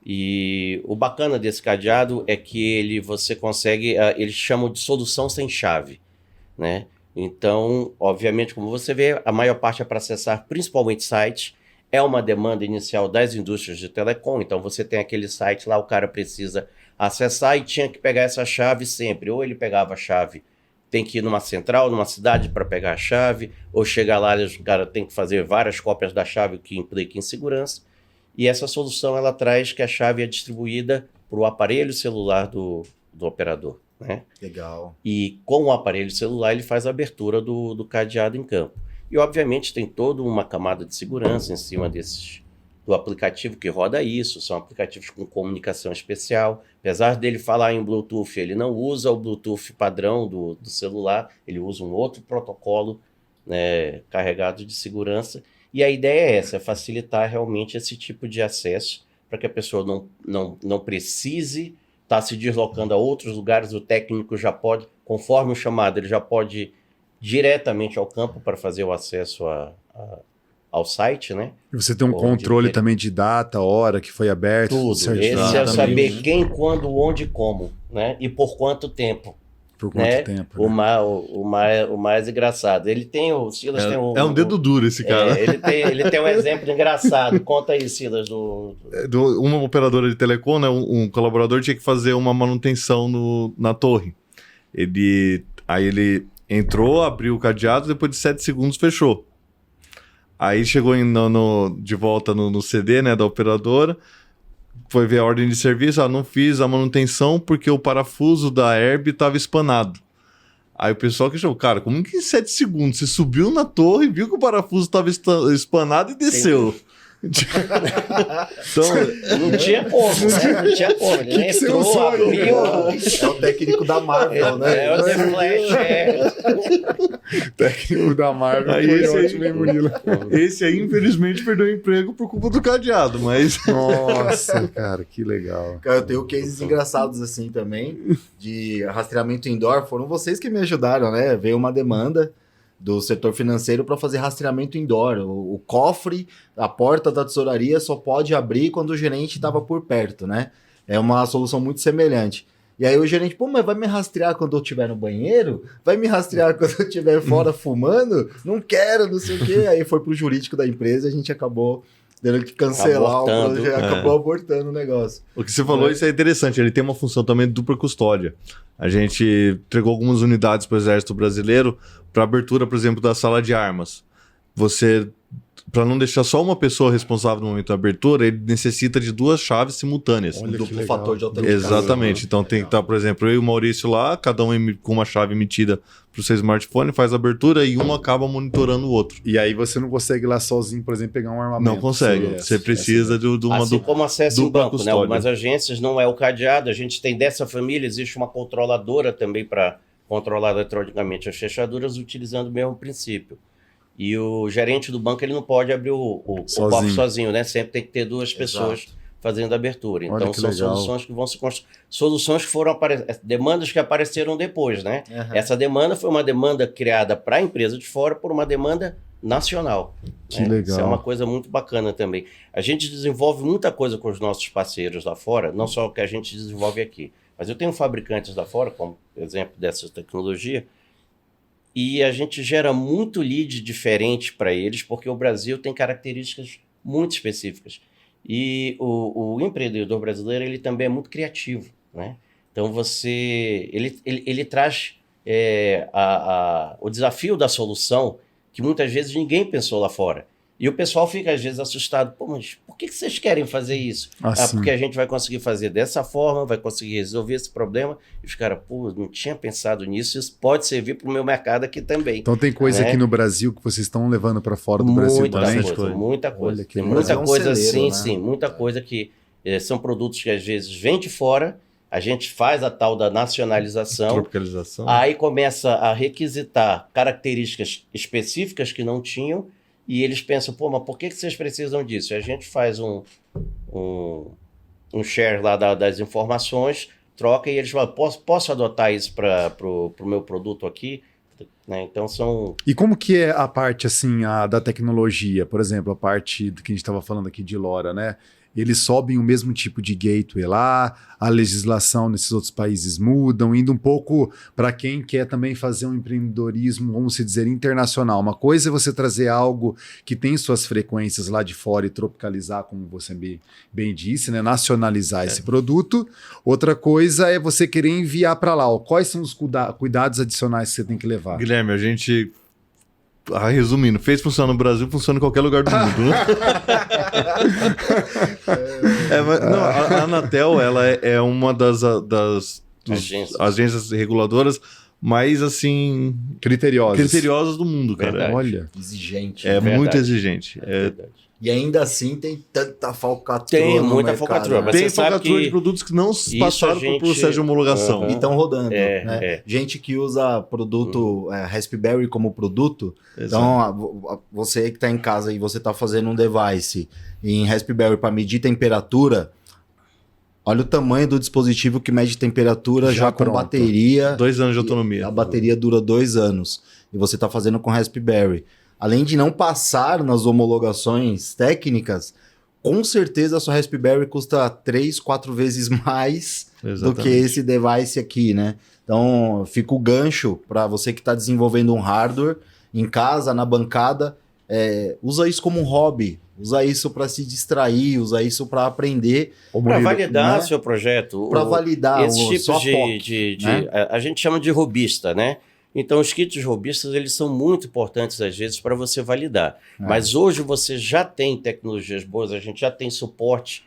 E o bacana desse cadeado é que você consegue, eles chamam de solução sem chave, né? Então, obviamente, como você vê, a maior parte é para acessar principalmente sites. É uma demanda inicial das indústrias de telecom, então você tem aquele site lá, o cara precisa acessar e tinha que pegar essa chave sempre. Ou ele pegava a chave, tem que ir numa central, numa cidade para pegar a chave, ou chegar lá, o cara tem que fazer várias cópias da chave, o que implica em segurança. E essa solução, ela traz que a chave é distribuída para o aparelho celular do operador, né? Legal. E com o aparelho celular ele faz a abertura do cadeado em campo. E obviamente tem toda uma camada de segurança em cima do aplicativo que roda isso, são aplicativos com comunicação especial. Apesar dele falar em Bluetooth, ele não usa o Bluetooth padrão do celular, ele usa um outro protocolo, né, carregado de segurança. E a ideia é essa, é facilitar realmente esse tipo de acesso para que a pessoa não precise estar se deslocando a outros lugares. O técnico já pode, conforme o chamado, ele já pode ir diretamente ao campo para fazer o acesso ao site, né? E você tem um Onde controle ele- também de data, hora que foi aberto. Tudo. certinho. Esse é Exatamente. saber quem, quando, onde e como, né? E por quanto tempo. Por quanto né? tempo? O né? mais engraçado. Ele tem o Silas tem É um dedo duro esse cara. ele tem um exemplo engraçado. Conta aí, Silas, Uma operadora de telecom, né, um colaborador tinha que fazer uma manutenção na torre. Aí ele entrou, abriu o cadeado, depois de 7 segundos fechou. Aí chegou de volta no CD, né, da operadora, foi ver a ordem de serviço, não fiz a manutenção porque o parafuso da Herb estava espanado. Aí o pessoal questionou, cara, como que em 7 segundos você subiu na torre, viu que o parafuso estava espanado e desceu? Então, Não tinha como, né? Não tinha como. Ele Que você entrou, usou aí, abriu. É o técnico da Marvel, né? É o The Flash, Técnico da Marvel Aí foi esse aí- ótimo, hein, Murilo? esse aí, infelizmente, perdeu o emprego por culpa do cadeado, mas... Nossa, cara, que legal. Cara, eu tenho cases engraçados assim também, de rastreamento indoor. Foram vocês que me ajudaram, né? Veio uma demanda do setor financeiro para fazer rastreamento indoor. O cofre, a porta da tesouraria só pode abrir quando o gerente estava por perto, né? É uma solução muito semelhante. E aí o gerente, pô, mas vai me rastrear quando eu estiver no banheiro? Vai me rastrear quando eu estiver fora fumando? Não quero, não sei o quê. Aí foi pro jurídico da empresa e a gente acabou tendo que cancelar Abortando. o projeto, acabou abortando o negócio. O que você falou, isso é interessante. Ele tem uma função também de dupla custódia. A gente entregou algumas unidades para o Exército Brasileiro para abertura, por exemplo, da sala de armas. Você, para não deixar só uma pessoa responsável no momento da abertura, ele necessita de 2 chaves simultâneas. Olha que Duplo legal. fator de autenticação. Exatamente. Então tem que estar, por exemplo, eu e o Maurício lá, cada um com uma chave emitida para o seu smartphone, faz a abertura e um acaba monitorando o outro. E aí você não consegue ir lá sozinho, por exemplo, pegar um armamento. Não consegue. Você precisa de uma Assim como acesso em dupla banco, né? custódia. Algumas agências não é o cadeado, a gente tem dessa família, existe uma controladora também para controlar eletronicamente as fechaduras utilizando o mesmo princípio. E o gerente do banco ele não pode abrir o cofre sozinho, né? Sempre tem que ter 2 pessoas fazendo a abertura. Olha Então que são legal. soluções que vão se construir, soluções que foram demandas que apareceram depois, né? Uhum. Essa demanda foi uma demanda criada para a empresa de fora por uma demanda nacional. Que né? legal. Isso é uma coisa muito bacana também. A gente desenvolve muita coisa com os nossos parceiros lá fora, não só o que a gente desenvolve aqui. Mas eu tenho fabricantes lá fora, como exemplo dessa tecnologia, e a gente gera muito lead diferente para eles, porque o Brasil tem características muito específicas. E o empreendedor brasileiro ele também é muito criativo, né? Então ele traz o desafio da solução que muitas vezes ninguém pensou lá fora. E o pessoal fica às vezes assustado. Pô, mas por que vocês querem fazer isso? Assim. Porque a gente vai conseguir fazer dessa forma, vai conseguir resolver esse problema. E os caras, pô, não tinha pensado nisso, isso pode servir para o meu mercado aqui também. Então tem coisa né? aqui no Brasil que vocês estão levando para fora do Brasil Muita também? coisa, muita coisa. Olha que Tem legal. muita Brasil é um coisa, celeiro, sim, né? sim. Muita coisa que são produtos que às vezes vêm de fora, a gente faz a tal da nacionalização, tropicalização. aí começa a requisitar características específicas que não tinham, e eles pensam, pô, mas por que vocês precisam disso? E a gente faz um share lá das informações, troca, e eles falam, posso adotar isso para o meu produto aqui? Né? Então são... E como que é a parte assim da tecnologia? Por exemplo, a parte que a gente estava falando aqui de LoRa, né? Eles sobem o mesmo tipo de gateway lá, a legislação nesses outros países mudam, indo um pouco para quem quer também fazer um empreendedorismo, vamos dizer, internacional. Uma coisa é você trazer algo que tem suas frequências lá de fora e tropicalizar, como você bem disse, né? Nacionalizar esse produto. Outra coisa é você querer enviar para lá. Ó, quais são os cuidados adicionais que você tem que levar? Guilherme, a gente... resumindo, fez funcionar no Brasil, funciona em qualquer lugar do mundo. Né? A Anatel ela é uma das agências reguladoras mais assim criteriosas do mundo, cara. Verdade. Olha, Exigente. É Verdade. muito exigente. verdade. E ainda assim tem tanta falcatrua Tem no muita mercado, falcatrua, né? mas Tem você sabe falcatrua que de produtos que não isso passaram a gente- por processo de homologação. Aham. E estão rodando, É, né? é. Gente que usa produto Raspberry como produto. Exato. Então, você que está em casa e você está fazendo um device em Raspberry para medir temperatura, olha o tamanho do dispositivo que mede temperatura Já já com pronto. bateria. 2 anos de autonomia. A bateria dura 2 anos. E você está fazendo com Raspberry. Além de não passar nas homologações técnicas, com certeza a sua Raspberry custa 3, 4 vezes mais do que esse device aqui, né? Então, fica o gancho para você que está desenvolvendo um hardware em casa, na bancada, usa isso como um hobby, usa isso para se distrair, usa isso para aprender. Para validar né? seu projeto. Para validar esses sua tipos POC, né? a gente chama de robista, né? Então, os kits robistas, eles são muito importantes, às vezes, para você validar. Mas hoje você já tem tecnologias boas, a gente já tem suporte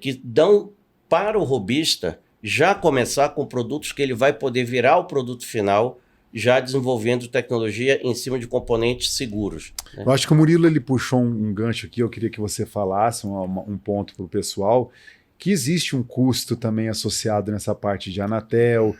que dão para o robista já começar com produtos que ele vai poder virar o produto final já desenvolvendo tecnologia em cima de componentes seguros, né? Eu acho que o Murilo ele puxou um gancho aqui, eu queria que você falasse um ponto para o pessoal, que existe um custo também associado nessa parte de Anatel,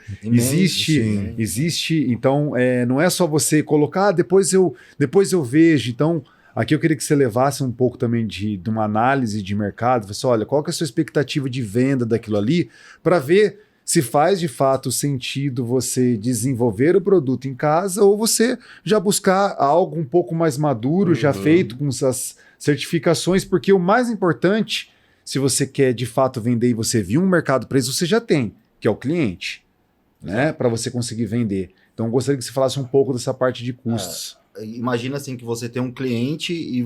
existe, então não é só você colocar, depois eu vejo, então aqui eu queria que você levasse um pouco também de uma análise de mercado, você olha, qual que é a sua expectativa de venda daquilo ali, para ver se faz de fato sentido você desenvolver o produto em casa ou você já buscar algo um pouco mais maduro, já feito com as certificações, porque o mais importante, se você quer de fato vender e você viu um mercado para isso, você já tem, que é o cliente, né? Para você conseguir vender. Então, eu gostaria que você falasse um pouco dessa parte de custos. Imagina assim que você tem um cliente e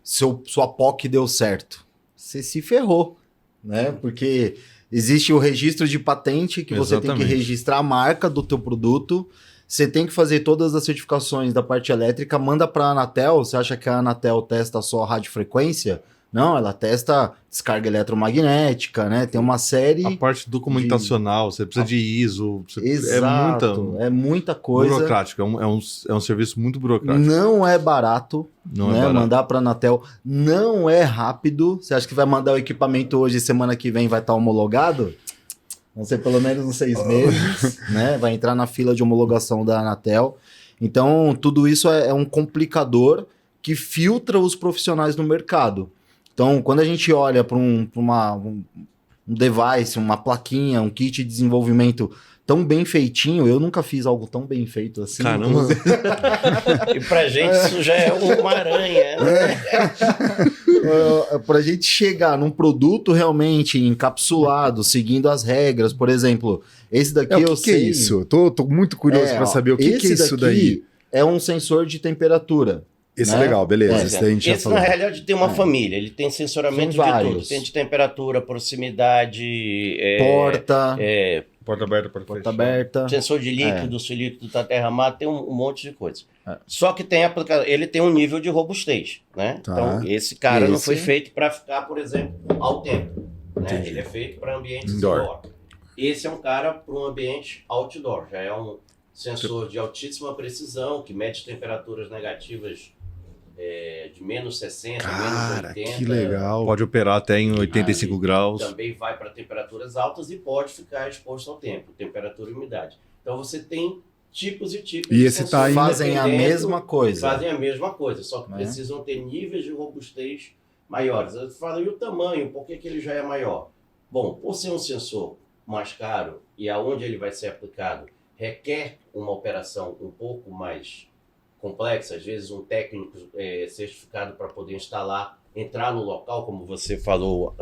sua POC deu certo. Você se ferrou, né? Porque existe o registro de patente que você tem que registrar a marca do teu produto. Você tem que fazer todas as certificações da parte elétrica, manda para a Anatel. Você acha que a Anatel testa só a radiofrequência? Não, ela testa descarga eletromagnética, né? Tem uma série... A parte documentacional, você precisa de ISO. Exato, é muita coisa. Burocrático, é um serviço muito burocrático. Não é barato, Não né? é barato. Mandar para a Anatel não é rápido. Você acha que vai mandar o equipamento hoje e semana que vem vai estar homologado? Vão ser pelo menos uns 6 meses, né? Vai entrar na fila de homologação da Anatel. Então, tudo isso é um complicador que filtra os profissionais no mercado. Então, quando a gente olha para um device, uma plaquinha, um kit de desenvolvimento tão bem feitinho, eu nunca fiz algo tão bem feito assim. Caramba! E pra gente isso já é uma aranha, né? Pra gente chegar num produto realmente encapsulado, seguindo as regras, por exemplo, esse daqui O que é isso? Tô muito curioso para saber o que é isso daí. É um sensor de temperatura. Esse né? é legal, beleza. Esse daí a gente já Esse, falou. na realidade, tem uma família. Ele tem sensoramento São de vários. tudo. Tem de temperatura, proximidade... Porta, Porta aberta, porta aberta. sensor de líquido, se o líquido está derramado, tem um monte de coisa. Só que tem ele tem um nível de robustez, né? Tá. Então, esse cara não Esse- foi feito para ficar, por exemplo, ao tempo. Né? Entendi. Ele é feito para ambientes Indoor. indoor. Esse é um cara para um ambiente outdoor. Já é um sensor de altíssima precisão, que mede temperaturas negativas de menos 60, Cara, menos 80. que legal. Pode operar até em 85 graus. Também vai para temperaturas altas e pode ficar exposto ao tempo, temperatura e umidade. Então você tem tipos e tipos E de esse sensores. tá aí- Fazem a Dependendo, mesma coisa. Fazem a mesma coisa, só que Né? precisam ter níveis de robustez maiores. Eu falo, e o tamanho, por que ele já é maior? Bom, por ser um sensor mais caro e aonde ele vai ser aplicado requer uma operação um pouco mais complexa, às vezes um técnico certificado para poder instalar, entrar no local, como você falou,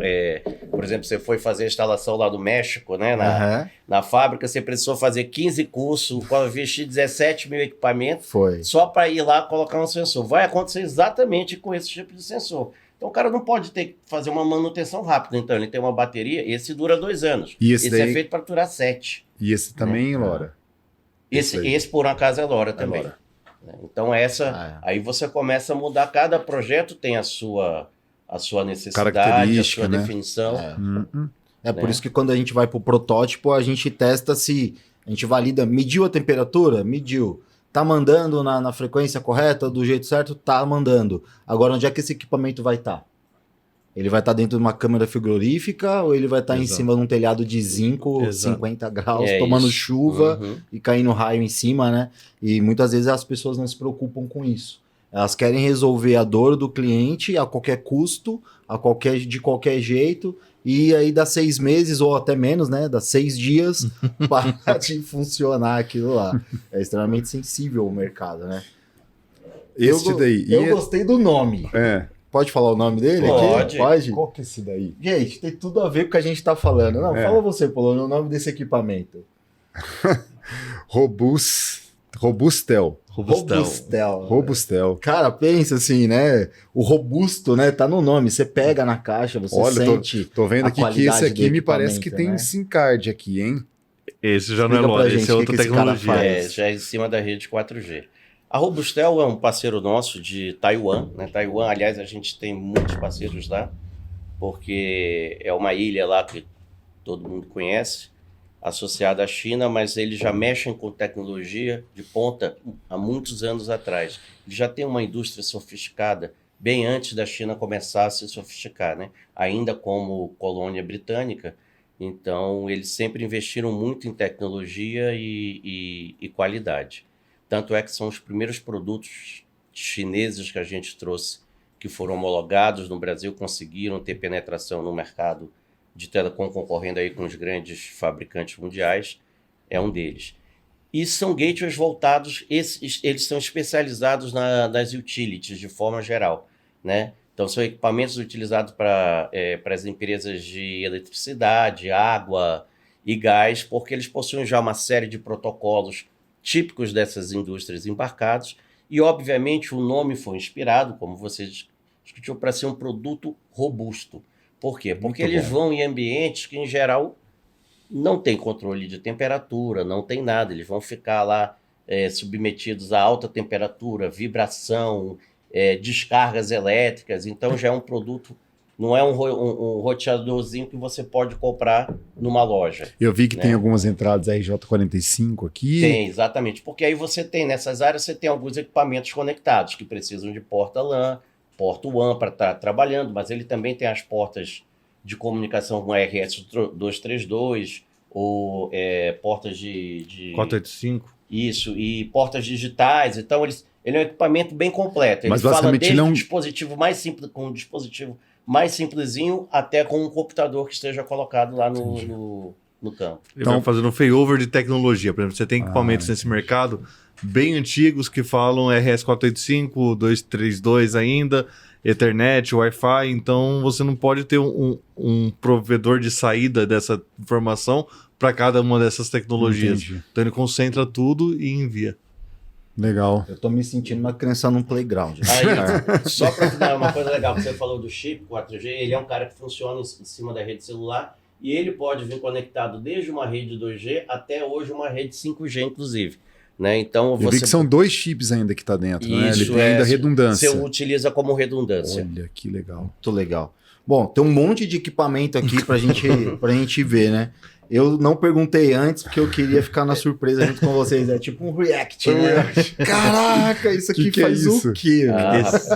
por exemplo, você foi fazer a instalação lá do México, né, Aham, na fábrica, você precisou fazer 15 cursos, investir 17 mil equipamentos, foi. só para ir lá colocar um sensor. Vai acontecer exatamente com esse tipo de sensor. Então o cara não pode ter que fazer uma manutenção rápida. Então ele tem uma bateria, esse dura 2 anos. E esse daí- é feito para durar 7. E esse também, Laura? Isso aí. Esse por um acaso é LoRa também. LoRa. Então aí você começa a mudar, cada projeto tem a sua necessidade, a Característica, sua né? definição. É por Né? isso que quando a gente vai pro protótipo, a gente testa se a gente valida, mediu a temperatura? Mediu. Tá mandando na frequência correta, do jeito certo? Tá mandando. Agora, onde é que esse equipamento vai estar? Ele vai estar dentro de uma câmara frigorífica ou ele vai estar em Exato. cima de um telhado de zinco, Exato. 50 graus, É tomando isso. chuva Uhum. e caindo raio em cima, né? E muitas vezes as pessoas não se preocupam com isso. Elas querem resolver a dor do cliente a qualquer custo, de qualquer jeito, e aí dá 6 meses ou até menos, né? Dá 6 dias para de funcionar aquilo lá. É extremamente sensível o mercado, né? Esse daí. Eu gostei do nome. Pode falar o nome dele? Pode. Aqui? Pode? Qual que é esse daí? Gente, tem tudo a ver com o que a gente tá falando. Não, É. fala você, Polônio, o nome desse equipamento. Robustel. Robustão. Robustel. Cara, pensa assim, né? O robusto, né? Tá no nome. Você pega na caixa, você Olha, sente. tô vendo a aqui que esse qualidade aqui do me parece que equipamento, tem né? SIM card aqui, hein? Esse já não é Explica pra LoRa, gente esse é o que outra que esse cara tecnologia. faz. Já é em cima da rede 4G. A Robustel é um parceiro nosso de Taiwan, né? Taiwan, aliás, a gente tem muitos parceiros lá, porque é uma ilha lá que todo mundo conhece. associada à China, mas eles já mexem com tecnologia de ponta há muitos anos atrás. Eles já têm uma indústria sofisticada bem antes da China começar a se sofisticar, né? Ainda como colônia britânica. Então, eles sempre investiram muito em tecnologia e qualidade. Tanto é que são os primeiros produtos chineses que a gente trouxe, que foram homologados no Brasil, conseguiram ter penetração no mercado de telecom, concorrendo aí com os grandes fabricantes mundiais, é um deles. E são gateways voltados, eles são especializados nas utilities, de forma geral, né? Então, são equipamentos utilizados para as empresas de eletricidade, água e gás, porque eles possuem já uma série de protocolos típicos dessas indústrias embarcados. E, obviamente, o nome foi inspirado, como você discutiu, para ser um produto robusto. Por quê? Porque eles vão em ambientes que, em geral, não tem controle de temperatura, não tem nada. Eles vão ficar lá submetidos a alta temperatura, vibração, descargas elétricas. Então, já é um produto, não é um roteadorzinho que você pode comprar numa loja. Eu vi que tem algumas entradas RJ45 aqui. Tem, exatamente. Porque aí você tem, nessas áreas, você tem alguns equipamentos conectados que precisam de porta LAN, porta WAN para estar trabalhando, mas ele também tem as portas de comunicação com RS-232 ou portas de 485. Isso, e portas digitais. Então, ele é um equipamento bem completo. Ele Mas fala basicamente desde ele é um um dispositivo mais simples, com um dispositivo mais simplesinho, até com um computador que esteja colocado lá no campo. Ele vai fazendo um failover de tecnologia. Por exemplo, você tem equipamentos nesse mercado bem antigos que falam RS485, 232 ainda, Ethernet, Wi-Fi. Então, você não pode ter um provedor de saída dessa informação para cada uma dessas tecnologias. Entendi. Então, ele concentra tudo e envia. Legal. Eu tô me sentindo uma criança num playground. Aí, só para dar uma coisa legal, que você falou do chip 4G, ele é um cara que funciona em cima da rede celular e ele pode vir conectado desde uma rede 2G até hoje uma rede 5G, inclusive. Né? Então, Eu vi que são 2 chips ainda que tá dentro, né? Ele tem ainda redundância. Você utiliza como redundância. Olha, que legal. Muito legal. Bom, tem um monte de equipamento aqui pra gente ver, né? Eu não perguntei antes, porque eu queria ficar na surpresa junto com vocês. É tipo um react, né? Caraca, isso aqui Que faz é isso? o quê?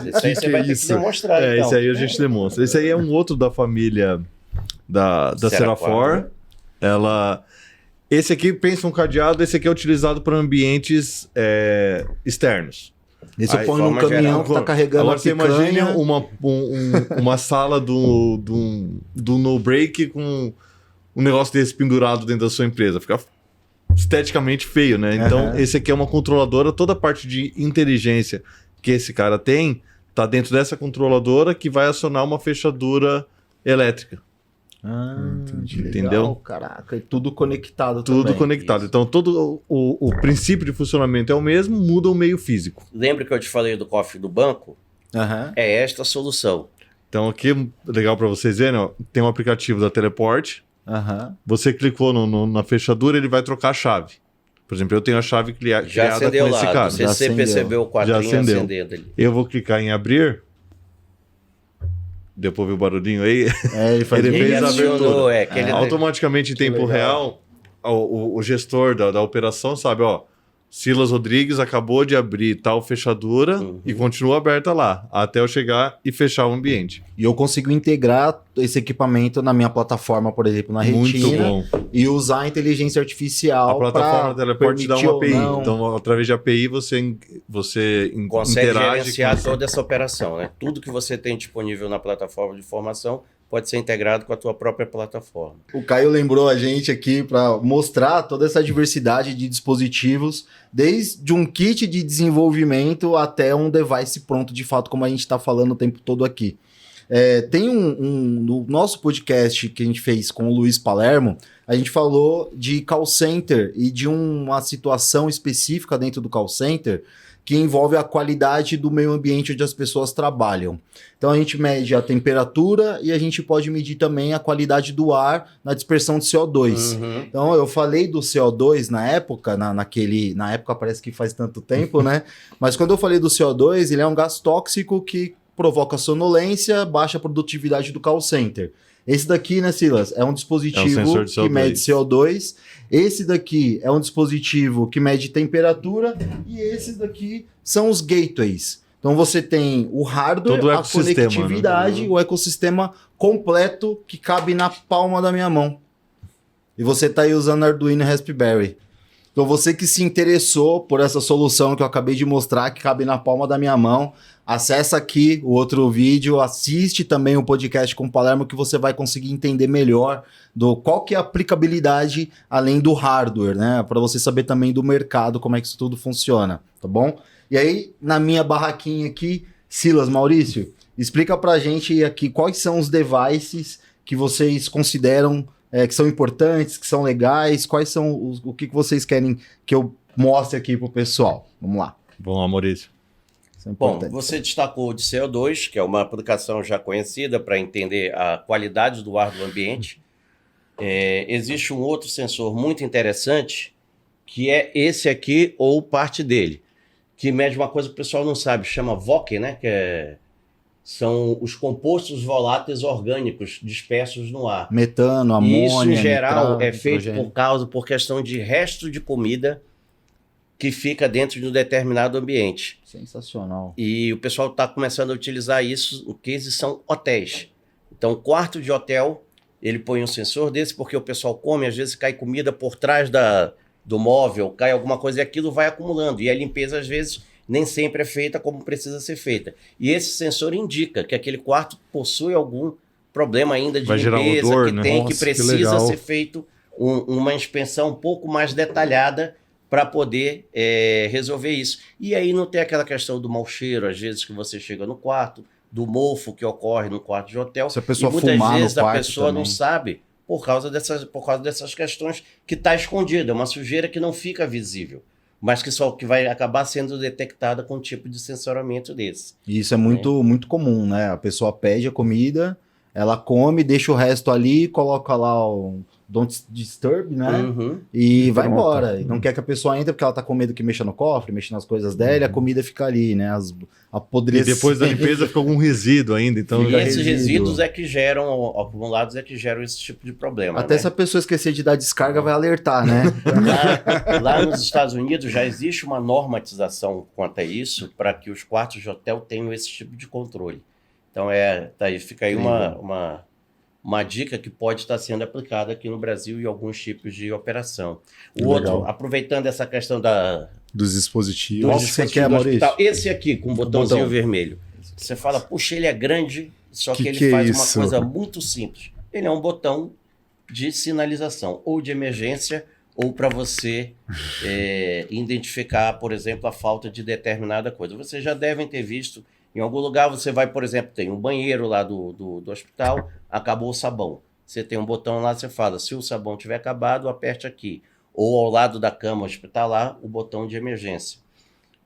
Isso aí você vai ter que demonstrar, então. Esse aí a gente demonstra. Esse aí é um outro da família da Seraphore. Esse aqui, pensa um cadeado, esse aqui é utilizado para ambientes externos. Esse eu ponho num caminhão que tá carregando agora a você picanha. imagina uma sala do no-break com um negócio desse pendurado dentro da sua empresa. Fica esteticamente feio, né? Então, esse aqui é uma controladora, toda a parte de inteligência que esse cara tem, tá dentro dessa controladora que vai acionar uma fechadura elétrica. Entendi. Entendeu? Legal, caraca, e tudo conectado Tudo também. conectado. Isso. Então, todo o princípio de funcionamento é o mesmo, muda o meio físico. Lembra que eu te falei do cofre do banco? Aham. É esta a solução. Então, aqui, legal para vocês verem, ó, tem um aplicativo da Teleport. Aham. Você clicou na fechadura, ele vai trocar a chave. Por exemplo, eu tenho a chave Já criada acendeu com esse lá. cara. Você Já acendeu. percebeu o quadrinho Já acendeu. acendendo ali. Eu vou clicar em abrir. Deu pra ouvir o barulhinho aí? Ele faz Ele fez a acionou, abertura. Automaticamente, em tempo real, o gestor da operação sabe, ó, Silas Rodrigues acabou de abrir tal fechadura e continua aberta lá, até eu chegar e fechar o ambiente. E eu consigo integrar esse equipamento na minha plataforma, por exemplo, na Muito Retina, bom. e usar a inteligência artificial. A plataforma pra Teleport te dá permitir uma ou API. não. Então, através de API, você Consegue interage gerenciar com toda essa operação, né? Tudo que você tem disponível na plataforma de formação pode ser integrado com a tua própria plataforma. O Caio lembrou a gente aqui para mostrar toda essa diversidade de dispositivos, desde um kit de desenvolvimento até um device pronto, de fato, como a gente está falando o tempo todo aqui. Tem no nosso podcast que a gente fez com o Luiz Palermo, a gente falou de call center e de uma situação específica dentro do call center que envolve a qualidade do meio ambiente onde as pessoas trabalham. Então a gente mede a temperatura e a gente pode medir também a qualidade do ar na dispersão de CO2. Então eu falei do CO2 na época, na época parece que faz tanto tempo, né? Mas quando eu falei do CO2, ele é um gás tóxico que provoca sonolência, baixa produtividade do call center. Esse daqui, né, Silas, é um dispositivo sensor de que CO2. mede CO2. Esse daqui é um dispositivo que mede temperatura. E esses daqui são os gateways. Então você tem o hardware, Todo o a ecossistema, conectividade, o ecossistema completo que cabe na palma da minha mão. E você está aí usando Arduino e Raspberry. Então você que se interessou por essa solução que eu acabei de mostrar, que cabe na palma da minha mão, acessa aqui o outro vídeo, assiste também o podcast com o Palermo, que você vai conseguir entender melhor do qual que é a aplicabilidade além do hardware, né? Para você saber também do mercado, como é que isso tudo funciona, tá bom? E aí, na minha barraquinha aqui, Silas, Maurício, explica pra gente aqui quais são os devices que vocês consideram que são importantes, que são legais, quais são o que vocês querem que eu mostre aqui pro pessoal. Vamos lá. Vamos lá, Maurício. Bom, você destacou o de CO2, que é uma aplicação já conhecida para entender a qualidade do ar do ambiente. Existe um outro sensor muito interessante, que é esse aqui ou parte dele, que mede uma coisa que o pessoal não sabe, chama VOC, né? São os compostos voláteis orgânicos dispersos no ar. Metano, amônia, Isso, em geral, nitrato, é feito nitrogênio. por questão de resto de comida que fica dentro de um determinado ambiente. Sensacional. E o pessoal está começando a utilizar isso, o que são hotéis. Então, quarto de hotel, ele põe um sensor desse, porque o pessoal come, às vezes cai comida por trás do móvel, cai alguma coisa e aquilo vai acumulando. E a limpeza, às vezes, nem sempre é feita como precisa ser feita. E esse sensor indica que aquele quarto possui algum problema ainda de vai limpeza, odor, que né? tem, Nossa, que precisa ser feito uma inspeção um pouco mais detalhada para poder resolver isso. E aí não tem aquela questão do mau cheiro, às vezes, que você chega no quarto, do mofo que ocorre no quarto de hotel. Se a pessoa e muitas fumar vezes no quarto a pessoa também. não sabe por causa dessas questões que está escondida. É uma sujeira que não fica visível, mas que vai acabar sendo detectada com um tipo de sensoramento desse. E isso é muito comum, né? A pessoa pede a comida, ela come, deixa o resto ali, coloca lá o Don't Disturb, né? Uhum. E vai Pronto. embora. E não quer que a pessoa entre porque ela tá com medo que mexa no cofre, mexa nas coisas dela e a comida fica ali, né? E Apodrecendo. depois da limpeza fica algum resíduo ainda, então... E Fica esses resíduo. resíduos acumulados é que geram esse tipo de problema. Até né? se a pessoa esquecer de dar descarga, vai alertar, né? Lá nos Estados Unidos já existe uma normatização quanto a isso para que os quartos de hotel tenham esse tipo de controle. Então fica aí uma dica que pode estar sendo aplicada aqui no Brasil em alguns tipos de operação. O Legal. outro, aproveitando essa questão Dos dispositivos. Qual dos que você dispositivos quer, do Maurício? hospital, esse aqui com o botãozinho botão. vermelho. Você fala, puxa, ele é grande, só que ele Que é faz isso? uma coisa muito simples. Ele é um botão de sinalização, ou de emergência, ou para você identificar, por exemplo, a falta de determinada coisa. Vocês já devem ter visto, em algum lugar você vai, por exemplo, tem um banheiro lá do hospital, acabou o sabão. Você tem um botão lá, você fala, se o sabão tiver acabado, aperte aqui. Ou ao lado da cama hospitalar, o botão de emergência.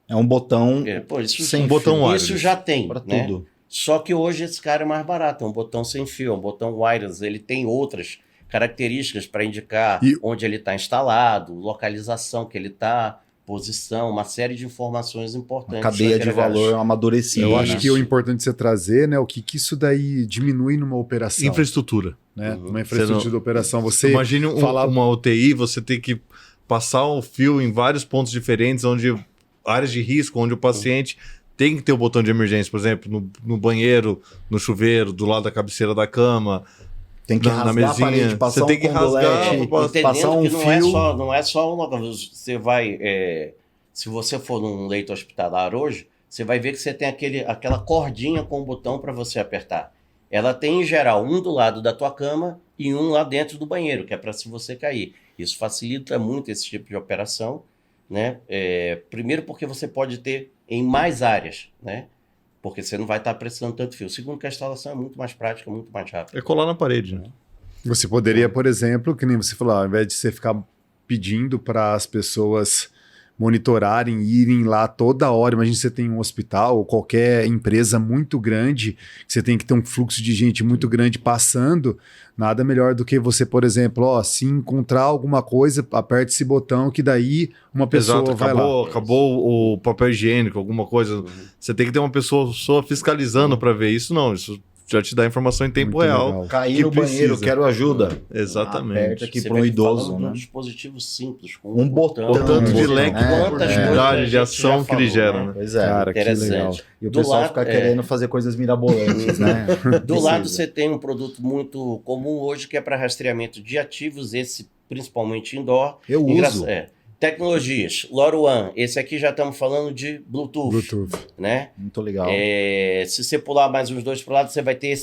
É um botão Isso, sem um botão fio wireless. isso já tem, pra né? tudo. Só que hoje esse cara é mais barato, é um botão sem fio, é um botão wireless, ele tem outras características para indicar onde ele está instalado, localização que ele está, posição, uma série de informações importantes. Cadeia de valor amadurecida. Eu acho né? que o importante é você trazer, né, o que isso daí diminui numa operação. Infraestrutura. Né? Uhum. Uma infraestrutura de operação. Você Imagine falar- uma UTI, você tem que passar o fio em vários pontos diferentes, onde áreas de risco, onde o paciente tem que ter o botão de emergência, por exemplo, no banheiro, no chuveiro, do lado da cabeceira da cama, Tem que na rasgar mesinha. a parede, passar Você tem que rasgar, condolete, Entendendo passar um que fio. não é só um local. Você vai, se você for num leito hospitalar hoje, você vai ver que você tem aquela cordinha com o botão para você apertar. Ela tem, em geral, um do lado da tua cama e um lá dentro do banheiro, que é para se você cair. Isso facilita muito esse tipo de operação, né? Primeiro porque você pode ter em mais áreas, né? Porque você não vai estar precisando tanto fio. Segundo que a instalação é muito mais prática, muito mais rápida. é colar na parede, né? Você poderia, por exemplo, que nem você falou, ao invés de você ficar pedindo para as pessoas monitorarem, irem lá toda hora, imagina você tem um hospital ou qualquer empresa muito grande, que você tem que ter um fluxo de gente muito grande passando, nada melhor do que você, por exemplo, se encontrar alguma coisa, aperte esse botão que daí uma pessoa Exato, vai lá. acabou o papel higiênico, alguma coisa. Você tem que ter uma pessoa fiscalizando para ver isso, não. Isso já te dá a informação em tempo Muito real. legal. Caí que no banheiro, precisa. quero ajuda. Exatamente. Aperta aqui Você para um vê idoso, falando de um né? dispositivo simples, com Um botão. O tanto de Botão. leque de É, Quantas oportunidade coisas a de gente ação já que ele falou, gera, né? né? Pois é. Cara, que legal. Interessante. E o Do pessoal lado- fica querendo fazer coisas mirabolantes, né? Do lado Precisa. você tem um produto muito comum hoje que é para rastreamento de ativos, esse principalmente indoor. Eu uso. Tecnologias, LoRaWAN, esse aqui já estamos falando de Bluetooth, Bluetooth. né? Muito legal. Se você pular mais uns dois para o lado, você vai ter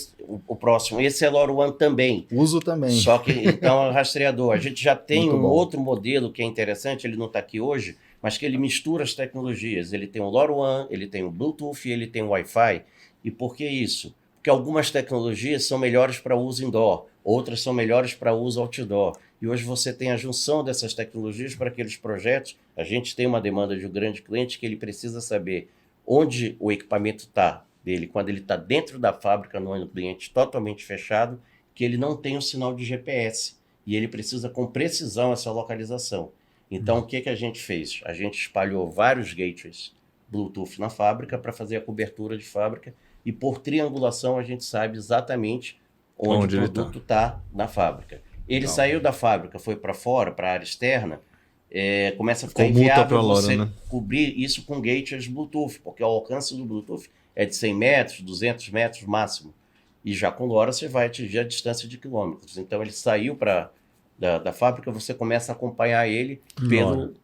o próximo. Esse é LoRaWAN também. Uso também. Só que, então, é um rastreador. A gente já tem Muito um bom. outro modelo que é interessante, ele não está aqui hoje, mas que ele mistura as tecnologias. Ele tem o LoRaWAN, ele tem o Bluetooth e ele tem o Wi-Fi. E por que isso? Porque algumas tecnologias são melhores para uso indoor, outras são melhores para uso outdoor. E hoje você tem a junção dessas tecnologias para aqueles projetos. A gente tem uma demanda de um grande cliente que ele precisa saber onde o equipamento está dele, quando ele está dentro da fábrica, num ambiente totalmente fechado, que ele não tem o sinal de GPS. E ele precisa com precisão essa localização. Então, o que a gente fez? A gente espalhou vários gateways Bluetooth na fábrica para fazer a cobertura de fábrica e por triangulação a gente sabe exatamente onde Onde o ele produto está na fábrica. Ele Legal. saiu da fábrica, foi para fora, para a área externa, começa a ficar Ficou multa inviável pra LoRa, você né? cobrir isso com gateways Bluetooth, porque o alcance do Bluetooth é de 100 metros, 200 metros máximo. E já com LoRa você vai atingir a distância de quilômetros. Então ele saiu da fábrica, você começa a acompanhar ele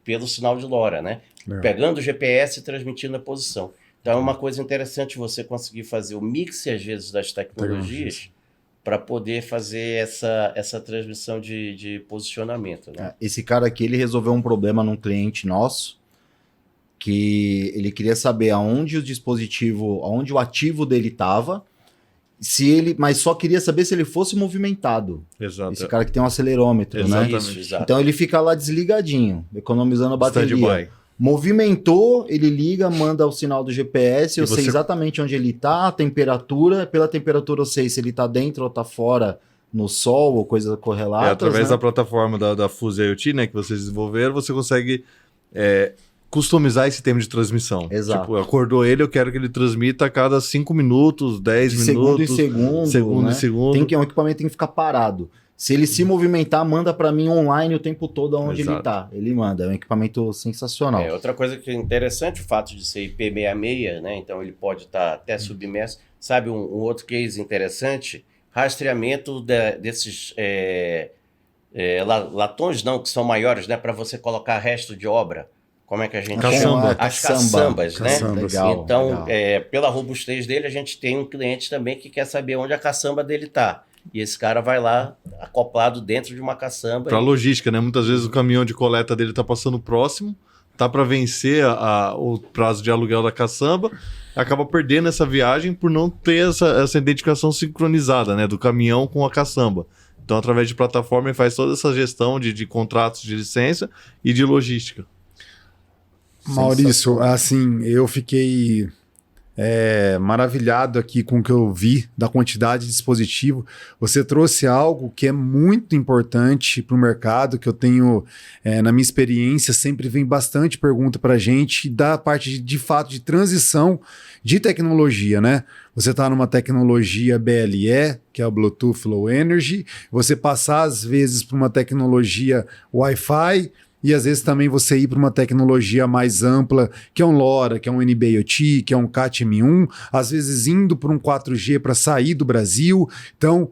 pelo sinal de LoRa, né? Legal. Pegando o GPS e transmitindo a posição. Então é uma coisa interessante você conseguir fazer o mix, às vezes, das tecnologias para poder fazer essa transmissão de posicionamento, né? Esse cara aqui, ele resolveu um problema num cliente nosso, que ele queria saber aonde o ativo dele estava, mas só queria saber se ele fosse movimentado. Exato. Esse cara que tem um acelerômetro, né? Exatamente. Isso, exato. Então ele fica lá desligadinho, economizando a bateria. Stand-by. Movimentou, ele liga, manda o sinal do GPS, E eu sei você- exatamente onde ele tá, a temperatura, pela temperatura eu sei se ele tá dentro ou tá fora, no sol ou coisa correlata. Através da plataforma da Fuse IoT, né, que vocês desenvolveram, você consegue customizar esse tempo de transmissão. Exato. Tipo, acordou ele, eu quero que ele transmita a cada 5 minutos, 10 de segundo minutos. em segundo, segundo né? em segundo. O equipamento tem que ficar parado. Se ele se movimentar, manda para mim online o tempo todo onde ele Exato. tá. Ele manda, é um equipamento sensacional. Outra coisa que é interessante, o fato de ser IP66, né? Então ele pode estar até submerso. Sabe um outro case interessante? Rastreamento desses latões, não, que são maiores, né? Para você colocar resto de obra. Como é que a gente chama? As caçambas, né? Caçamba. Legal, Então, legal. pela robustez dele, a gente tem um cliente também que quer saber onde a caçamba dele está. E esse cara vai lá, acoplado dentro de uma caçamba. Para logística, né? Muitas vezes o caminhão de coleta dele tá passando próximo, tá para vencer o prazo de aluguel da caçamba, acaba perdendo essa viagem por não ter essa identificação sincronizada, né? Do caminhão com a caçamba. Então, através de plataforma, ele faz toda essa gestão de contratos de licença e de logística. Maurício, assim, eu fiquei maravilhado aqui com o que eu vi da quantidade de dispositivo. Você trouxe algo que é muito importante para o mercado, que eu tenho, na minha experiência, sempre vem bastante pergunta para a gente da parte de fato de transição de tecnologia, né? Você está numa tecnologia BLE, que é o Bluetooth Low Energy, você passar às vezes para uma tecnologia Wi-Fi, e às vezes também você ir para uma tecnologia mais ampla, que é um LoRa, que é um NB-IoT, que é um Cat-M1, às vezes indo para um 4G para sair do Brasil. Então,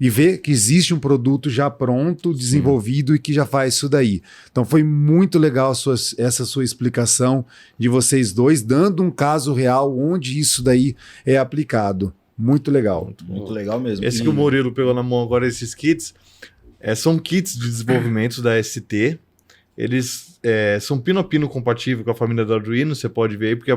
e ver que existe um produto já pronto, desenvolvido e que já faz isso daí. Então foi muito legal essa sua explicação de vocês dois, dando um caso real onde isso daí é aplicado. Muito legal. Muito legal mesmo. Esse que o Murilo pegou na mão agora, esses kits, são kits de desenvolvimento da ST. Eles são pino a pino compatível com a família do Arduino, você pode ver aí, porque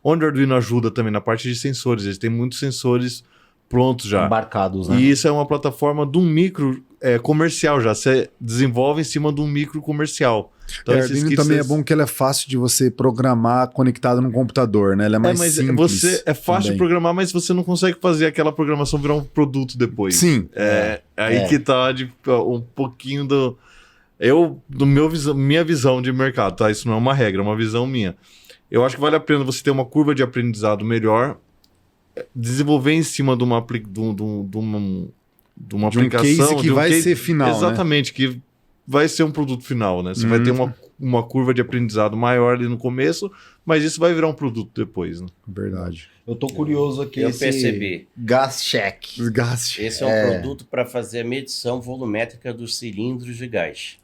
onde o Arduino ajuda também na parte de sensores, eles têm muitos sensores prontos já. Embarcados, né? E isso é uma plataforma de um micro comercial já, você desenvolve em cima de um micro comercial. Então, A Arduino também é bom que ela é fácil de você programar conectado num computador, né? Ela é mais simples. É fácil também. de programar, mas você não consegue fazer aquela programação virar um produto depois. Sim. Aí que tá um pouquinho minha visão de mercado, tá? Isso não é uma regra, é uma visão minha. Eu acho que vale a pena você ter uma curva de aprendizado melhor desenvolver em cima de uma De um case que vai ser final, né? Exatamente, que vai ser um produto final, né? Você vai ter uma curva de aprendizado maior ali no começo, mas isso vai virar um produto depois, né? Verdade. Eu tô curioso aqui. Eu percebi. Gas check. Desgaste. Esse é um produto para fazer a medição volumétrica dos cilindros de gás.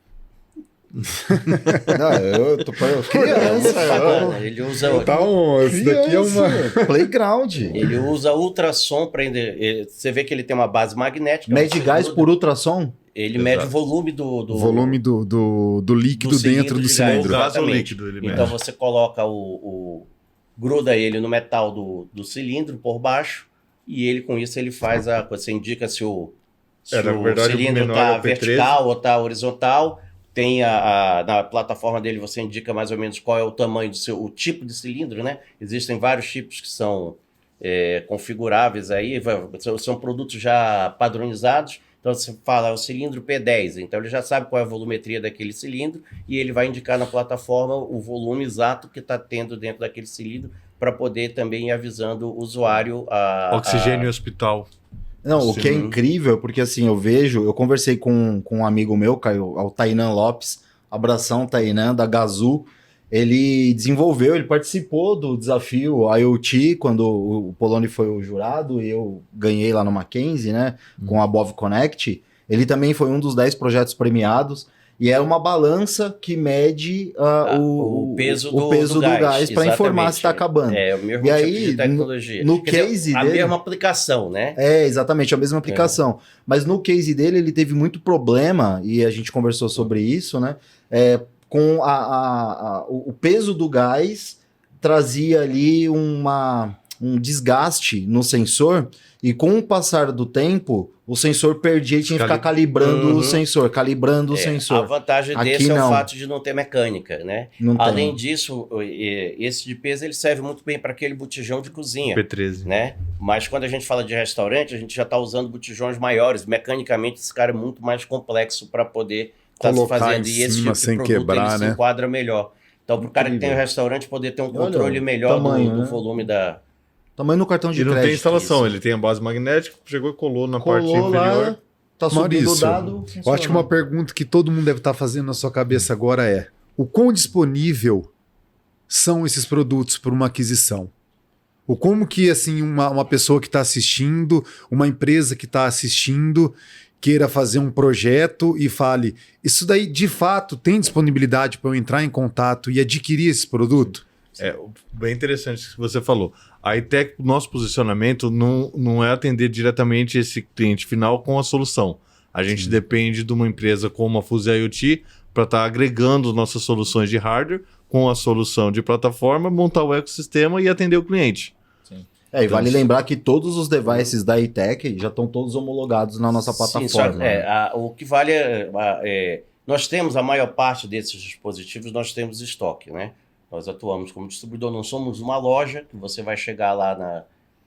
Não, eu tô Muito criança. bacana. Ele usa, Isso daqui é uma... Playground. ele usa ultrassom para... Você vê que ele tem uma base magnética. Mede você gás gruda, por ultrassom? Ele mede o volume do volume do líquido do cilindro dentro do de gás. cilindro. O gás ou Exatamente. líquido ele mede. Então você coloca gruda ele no metal do cilindro por baixo e ele com isso ele faz você indica se o na verdade, o cilindro menor está é o P13. vertical ou está horizontal. Tem na plataforma dele você indica mais ou menos qual é o tamanho o tipo de cilindro, né? Existem vários tipos que são configuráveis aí, são produtos já padronizados. Então você fala o cilindro P10, então ele já sabe qual é a volumetria daquele cilindro e ele vai indicar na plataforma o volume exato que está tendo dentro daquele cilindro para poder também ir avisando o usuário Oxigênio hospital. Não, o que é incrível, porque assim, eu conversei com um amigo meu, o Tainan Lopes, abração Tainan, da Gazoo. Ele participou do desafio IoT, quando o Poloni foi o jurado, e eu ganhei lá no Mackenzie, né, com a Bov Connect. Ele também foi um dos 10 projetos premiados, e é uma balança que mede o peso do gás para informar se está acabando. É o mesmo e tipo aí, de tecnologia. no case a dele... mesma aplicação, né? É, exatamente, a mesma aplicação. Mas no case dele, ele teve muito problema, e a gente conversou sobre isso, né, com o peso do gás trazia ali um desgaste no sensor, e com o passar do tempo, o sensor perdia e tinha que ficar calibrando o sensor, calibrando o sensor. A vantagem Aqui desse é não. o fato de não ter mecânica, né? Não Além tem. disso, esse de peso ele serve muito bem para aquele botijão de cozinha. P13. Né? Mas quando a gente fala de restaurante, a gente já está usando botijões maiores. Mecanicamente, esse cara é muito mais complexo para poder estar se Colocar fazendo. em E esse cima tipo de sem produto quebrar, ele se né? enquadra melhor. Então, para o cara que tem um restaurante poder ter um Olha controle o melhor tamanho, do né? volume da... Tamanho no cartão de E não crédito. tem instalação, isso. ele tem a base magnética, chegou e colou na parte Colou inferior. lá, tá subindo Maurício, o dado. eu acho que uma pergunta que todo mundo deve estar fazendo na sua cabeça agora é: o quão disponível são esses produtos para uma aquisição? Ou como que assim uma pessoa que está assistindo, uma empresa que está assistindo, queira fazer um projeto e fale, isso daí de fato tem disponibilidade para eu entrar em contato e adquirir esse produto? É bem interessante o que você falou. A ITEC, o nosso posicionamento não é atender diretamente esse cliente final com a solução. A gente depende de uma empresa como a Fuse IoT para estar agregando nossas soluções de hardware com a solução de plataforma, montar o ecossistema e atender o cliente. E vale lembrar que todos os devices da ITEC já estão todos homologados na nossa plataforma. Sim, o que vale nós temos a maior parte desses dispositivos, nós temos estoque, né? Nós atuamos como distribuidor, não somos uma loja que você vai chegar lá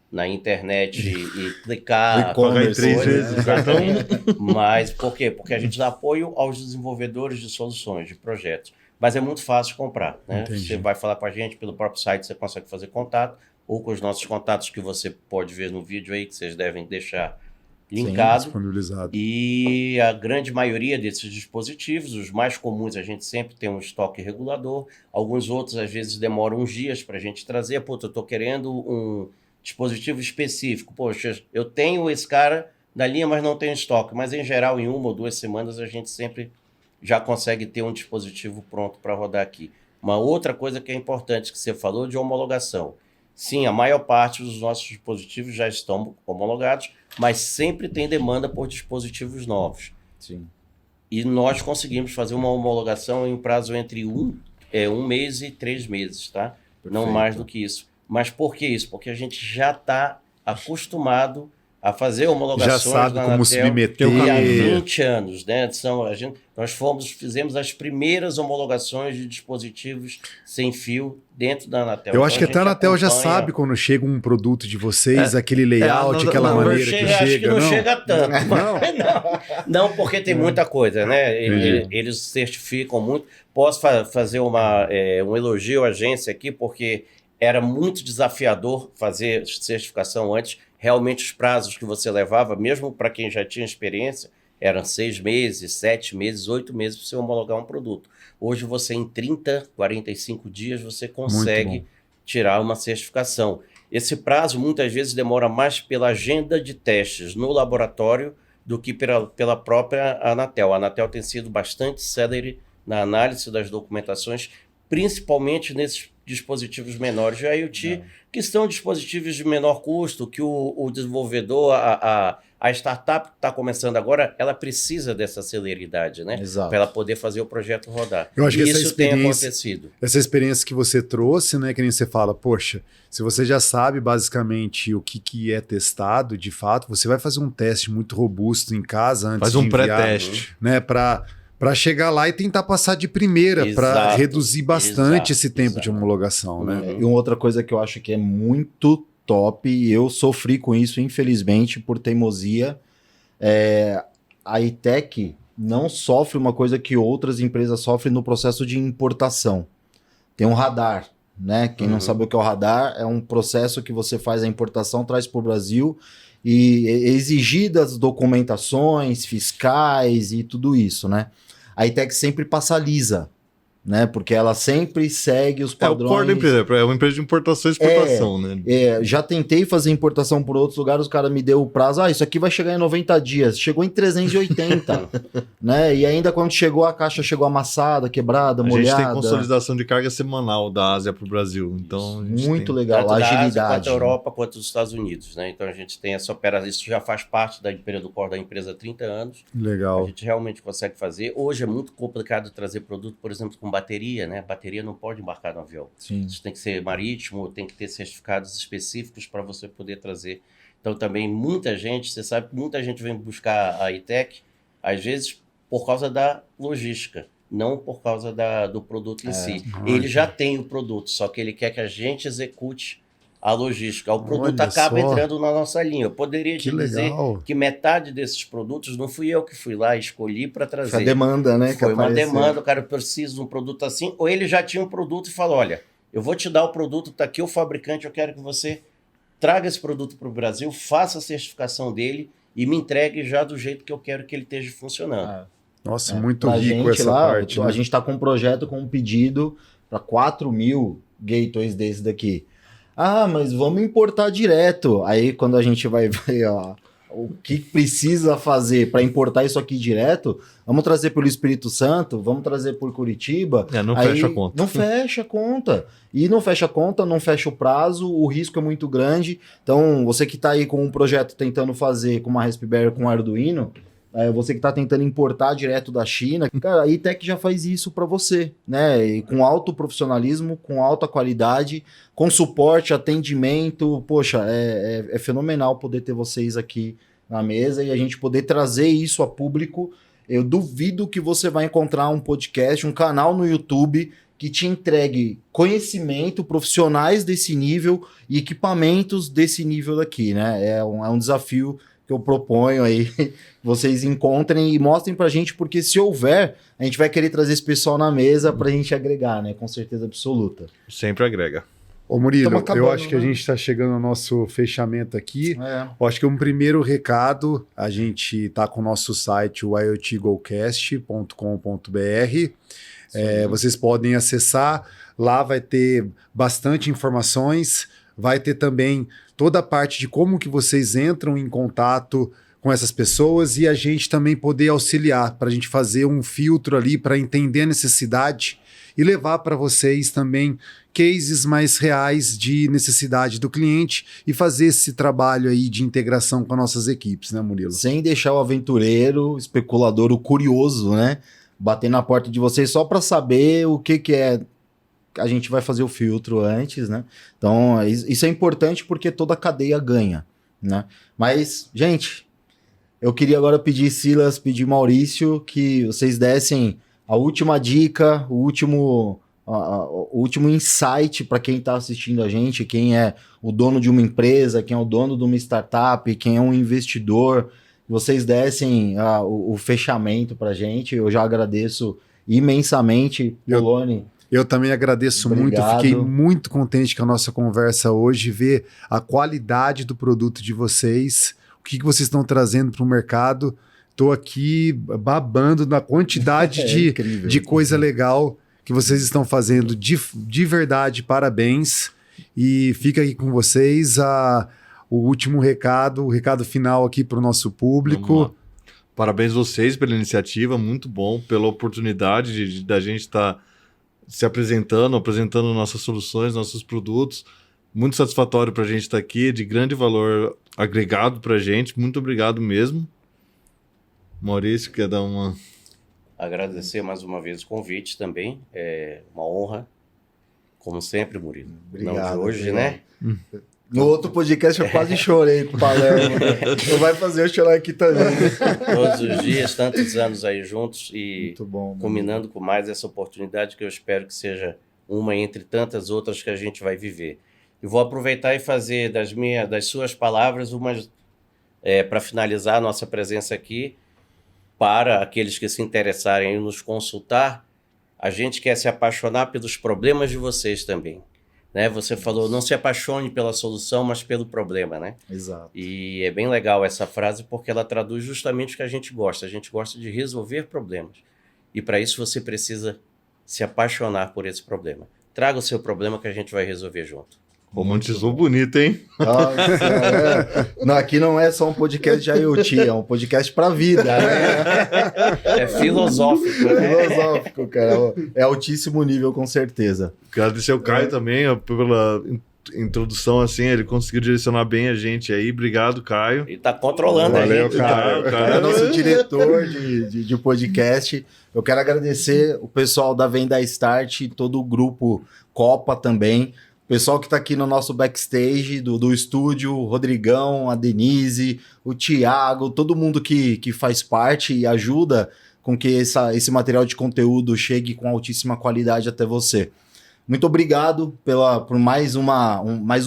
na internet e clicar. Pagar em 3 vezes o cartão. Mas por quê? Porque a gente dá apoio aos desenvolvedores de soluções, de projetos. Mas é muito fácil comprar, né? Você vai falar com a gente pelo próprio site, você consegue fazer contato, ou com os nossos contatos que você pode ver no vídeo aí, que vocês devem deixar linkado. Disponibilizado. E a grande maioria desses dispositivos, os mais comuns, a gente sempre tem um estoque regulador. Alguns outros, às vezes, demoram uns dias para a gente trazer. Pô, eu estou querendo um dispositivo específico. Poxa, eu tenho esse cara da linha, mas não tenho estoque. Mas, em geral, em 1 ou 2 semanas, a gente sempre já consegue ter um dispositivo pronto para rodar aqui. Uma outra coisa que é importante que você falou de homologação. Sim, a maior parte dos nossos dispositivos já estão homologados, mas sempre tem demanda por dispositivos novos. Sim. E nós conseguimos fazer uma homologação em um prazo entre 1 mês e 3 meses, tá? Não mais do que isso. Mas por que isso? Porque a gente já está acostumado a fazer homologações. Já sabe na como Anatel submeter. há 20 anos, né? Nós fizemos as primeiras homologações de dispositivos sem fio dentro da Anatel. Eu acho que Então, até a Anatel já acompanha. sabe quando chega um produto de vocês, aquele layout, aquela maneira que chega. Acho que não chega tanto. Não? Não, porque tem muita coisa, né? Eles certificam muito. Posso fazer um elogio à agência aqui, porque era muito desafiador fazer certificação antes. Realmente os prazos que você levava, mesmo para quem já tinha experiência, eram 6 meses, 7 meses, 8 meses para você homologar um produto. Hoje você em 30, 45 dias você consegue tirar uma certificação. Esse prazo muitas vezes demora mais pela agenda de testes no laboratório do que pela própria Anatel. A Anatel tem sido bastante célere na análise das documentações, principalmente nesses dispositivos menores de IoT, que são dispositivos de menor custo, que o desenvolvedor, a startup que está começando agora, ela precisa dessa celeridade, né? Exato. Para ela poder fazer o projeto rodar. Eu acho que isso tem acontecido. Essa experiência que você trouxe, né? Que nem você fala, poxa, se você já sabe basicamente o que é testado, de fato, você vai fazer um teste muito robusto em casa antes Faz um de enviar, pré-teste. né? Para chegar lá e tentar passar de primeira, para reduzir bastante esse tempo de homologação, né? E uma outra coisa que eu acho que é muito top, e eu sofri com isso, infelizmente, por teimosia, a ITEC não sofre uma coisa que outras empresas sofrem no processo de importação. Tem um radar, né? Quem não sabe o que é o radar, é um processo que você faz a importação, traz para o Brasil, e exigidas documentações fiscais e tudo isso, né? A ITEC sempre passa lisa, né? Porque ela sempre segue os padrões. É o core da empresa, é uma empresa de importação e exportação, né? Já tentei fazer importação por outros lugares, o cara me deu o prazo, isso aqui vai chegar em 90 dias, chegou em 380, né? E ainda quando chegou, a caixa chegou amassada, quebrada, molhada. A gente tem consolidação de carga semanal da Ásia para o Brasil, então a gente muito tem... legal, tanto a da Ásia, agilidade. quanto a Europa, quanto os Estados Unidos, né? Então a gente tem essa operação, isso já faz parte da empresa do core da empresa há 30 anos. Legal. A gente realmente consegue fazer. Hoje é muito complicado trazer produto, por exemplo, com bateria, né? Bateria não pode embarcar no avião. Sim. Isso tem que ser marítimo, tem que ter certificados específicos para você poder trazer. Então também muita gente, você sabe que muita gente vem buscar a ITEC, às vezes por causa da logística, não por causa do produto em si. Ele já tem o produto, só que ele quer que a gente execute a logística. O produto Olha acaba só. entrando na nossa linha. Eu poderia te dizer legal. que metade desses produtos não fui eu que fui lá e escolhi para trazer. Foi a demanda, né? Foi uma demanda, o cara precisa de um produto assim, ou ele já tinha um produto e falou, olha, eu vou te dar o produto, tá aqui o fabricante, eu quero que você traga esse produto para o Brasil, faça a certificação dele e me entregue já do jeito que eu quero que ele esteja funcionando. Nossa, muito Pra rico gente essa lá, parte. a né? gente está com um projeto com um pedido para 4.000 gateways desse daqui. Ah, mas vamos importar direto. Aí quando a gente vai ver o que precisa fazer para importar isso aqui direto, vamos trazer pelo Espírito Santo, vamos trazer por Curitiba. Não Aí fecha a conta. Não fecha a conta. E não fecha a conta, não fecha o prazo, o risco é muito grande. Então, você que está aí com um projeto tentando fazer com uma Raspberry com Arduino, você que está tentando importar direto da China, cara, a ITEC já faz isso para você, né? E com alto profissionalismo, com alta qualidade, com suporte, atendimento. Poxa, é fenomenal poder ter vocês aqui na mesa e a gente poder trazer isso a público. Eu duvido que você vai encontrar um podcast, um canal no YouTube que te entregue conhecimento, profissionais desse nível e equipamentos desse nível daqui, né? É um desafio que eu proponho aí, vocês encontrem e mostrem pra gente, porque se houver, a gente vai querer trazer esse pessoal na mesa pra gente agregar, né? Com certeza absoluta. Sempre agrega. Ô Murilo, Tamo acabando, eu acho que a né? gente está chegando ao nosso fechamento aqui. Eu acho que um primeiro recado, a gente está com o nosso site, o iotgocast.com.br. Vocês podem acessar, lá vai ter bastante informações, vai ter também toda a parte de como que vocês entram em contato com essas pessoas e a gente também poder auxiliar para a gente fazer um filtro ali para entender a necessidade e levar para vocês também cases mais reais de necessidade do cliente e fazer esse trabalho aí de integração com as nossas equipes, né, Murilo? Sem deixar o aventureiro, o especulador, o curioso, né? Bater na porta de vocês só para saber o que é. A gente vai fazer o filtro antes, né? Então, isso é importante porque toda a cadeia ganha, né? Mas, gente, eu queria agora pedir Silas, pedir Maurício, que vocês dessem a última dica, o último insight para quem está assistindo a gente, quem é o dono de uma empresa, quem é o dono de uma startup, quem é um investidor, vocês dessem o fechamento para a gente. Eu já agradeço imensamente, Poloni. Eu também agradeço muito, fiquei muito contente com a nossa conversa hoje, ver a qualidade do produto de vocês, o que vocês estão trazendo para o mercado. Estou aqui babando na quantidade de coisa legal que vocês estão fazendo, de verdade, parabéns. E fica aí com vocês o último recado, o recado final aqui para o nosso público. Parabéns vocês pela iniciativa, muito bom, pela oportunidade da gente estar se apresentando nossas soluções, nossos produtos. Muito satisfatório para a gente estar aqui, de grande valor agregado para a gente. Muito obrigado mesmo. Maurício, quer dar uma... Agradecer mais uma vez o convite também, é uma honra, como sempre, Murilo. Obrigado. Não de hoje, né? No outro podcast eu quase chorei com o Palermo. Não vai fazer eu chorar aqui também. Todos os dias, tantos anos aí juntos e Muito bom, combinando com mais essa oportunidade que eu espero que seja uma entre tantas outras que a gente vai viver. E vou aproveitar e fazer das suas palavras umas para finalizar a nossa presença aqui, para aqueles que se interessarem em nos consultar. A gente quer se apaixonar pelos problemas de vocês também. Né? Você falou, não se apaixone pela solução, mas pelo problema, né? Exato. E é bem legal essa frase porque ela traduz justamente o que a gente gosta. A gente gosta de resolver problemas. E para isso você precisa se apaixonar por esse problema. Traga o seu problema que a gente vai resolver junto. Romantizou bonito, hein? Nossa, Não, aqui não é só um podcast de IoT, é um podcast para vida, né? É filosófico, né? Filosófico, cara. É altíssimo nível, com certeza. Agradecer ao Caio também pela introdução, assim, ele conseguiu direcionar bem a gente aí. Obrigado, Caio. E tá controlando a gente. Caio. É nosso diretor de podcast. Eu quero agradecer o pessoal da Venda Start, todo o grupo Copa também. O pessoal que está aqui no nosso backstage do estúdio, o Rodrigão, a Denise, o Thiago, todo mundo que faz parte e ajuda com que esse material de conteúdo chegue com altíssima qualidade até você. Muito obrigado por mais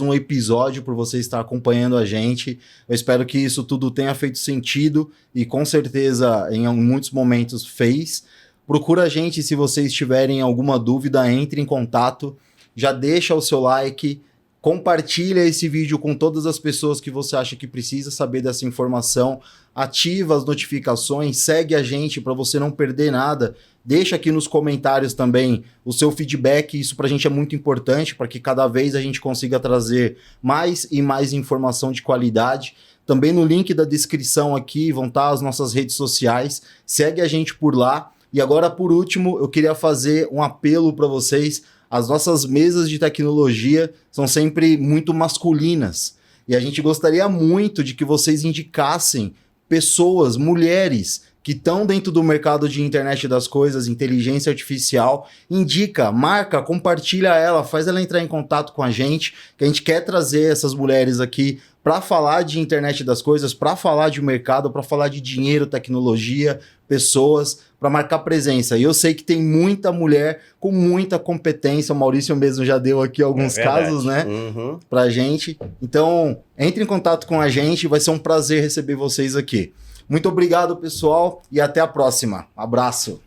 um episódio, por você estar acompanhando a gente. Eu espero que isso tudo tenha feito sentido e com certeza em muitos momentos fez. Procura a gente se vocês tiverem alguma dúvida, entre em contato. Já deixa o seu like, compartilha esse vídeo com todas as pessoas que você acha que precisa saber dessa informação, ativa as notificações, segue a gente para você não perder nada, deixa aqui nos comentários também o seu feedback, isso para a gente é muito importante, para que cada vez a gente consiga trazer mais e mais informação de qualidade. Também no link da descrição aqui vão estar as nossas redes sociais, segue a gente por lá. E agora, por último, eu queria fazer um apelo para vocês. As nossas mesas de tecnologia são sempre muito masculinas e a gente gostaria muito de que vocês indicassem pessoas, mulheres que estão dentro do mercado de internet das coisas, inteligência artificial. Indica, marca, compartilha ela, faz ela entrar em contato com a gente, que a gente quer trazer essas mulheres aqui para falar de internet das coisas, para falar de mercado, para falar de dinheiro, tecnologia, pessoas, para marcar presença. E eu sei que tem muita mulher com muita competência, o Maurício mesmo já deu aqui alguns casos, né, pra gente. Então, entre em contato com a gente, vai ser um prazer receber vocês aqui. Muito obrigado, pessoal, e até a próxima. Abraço.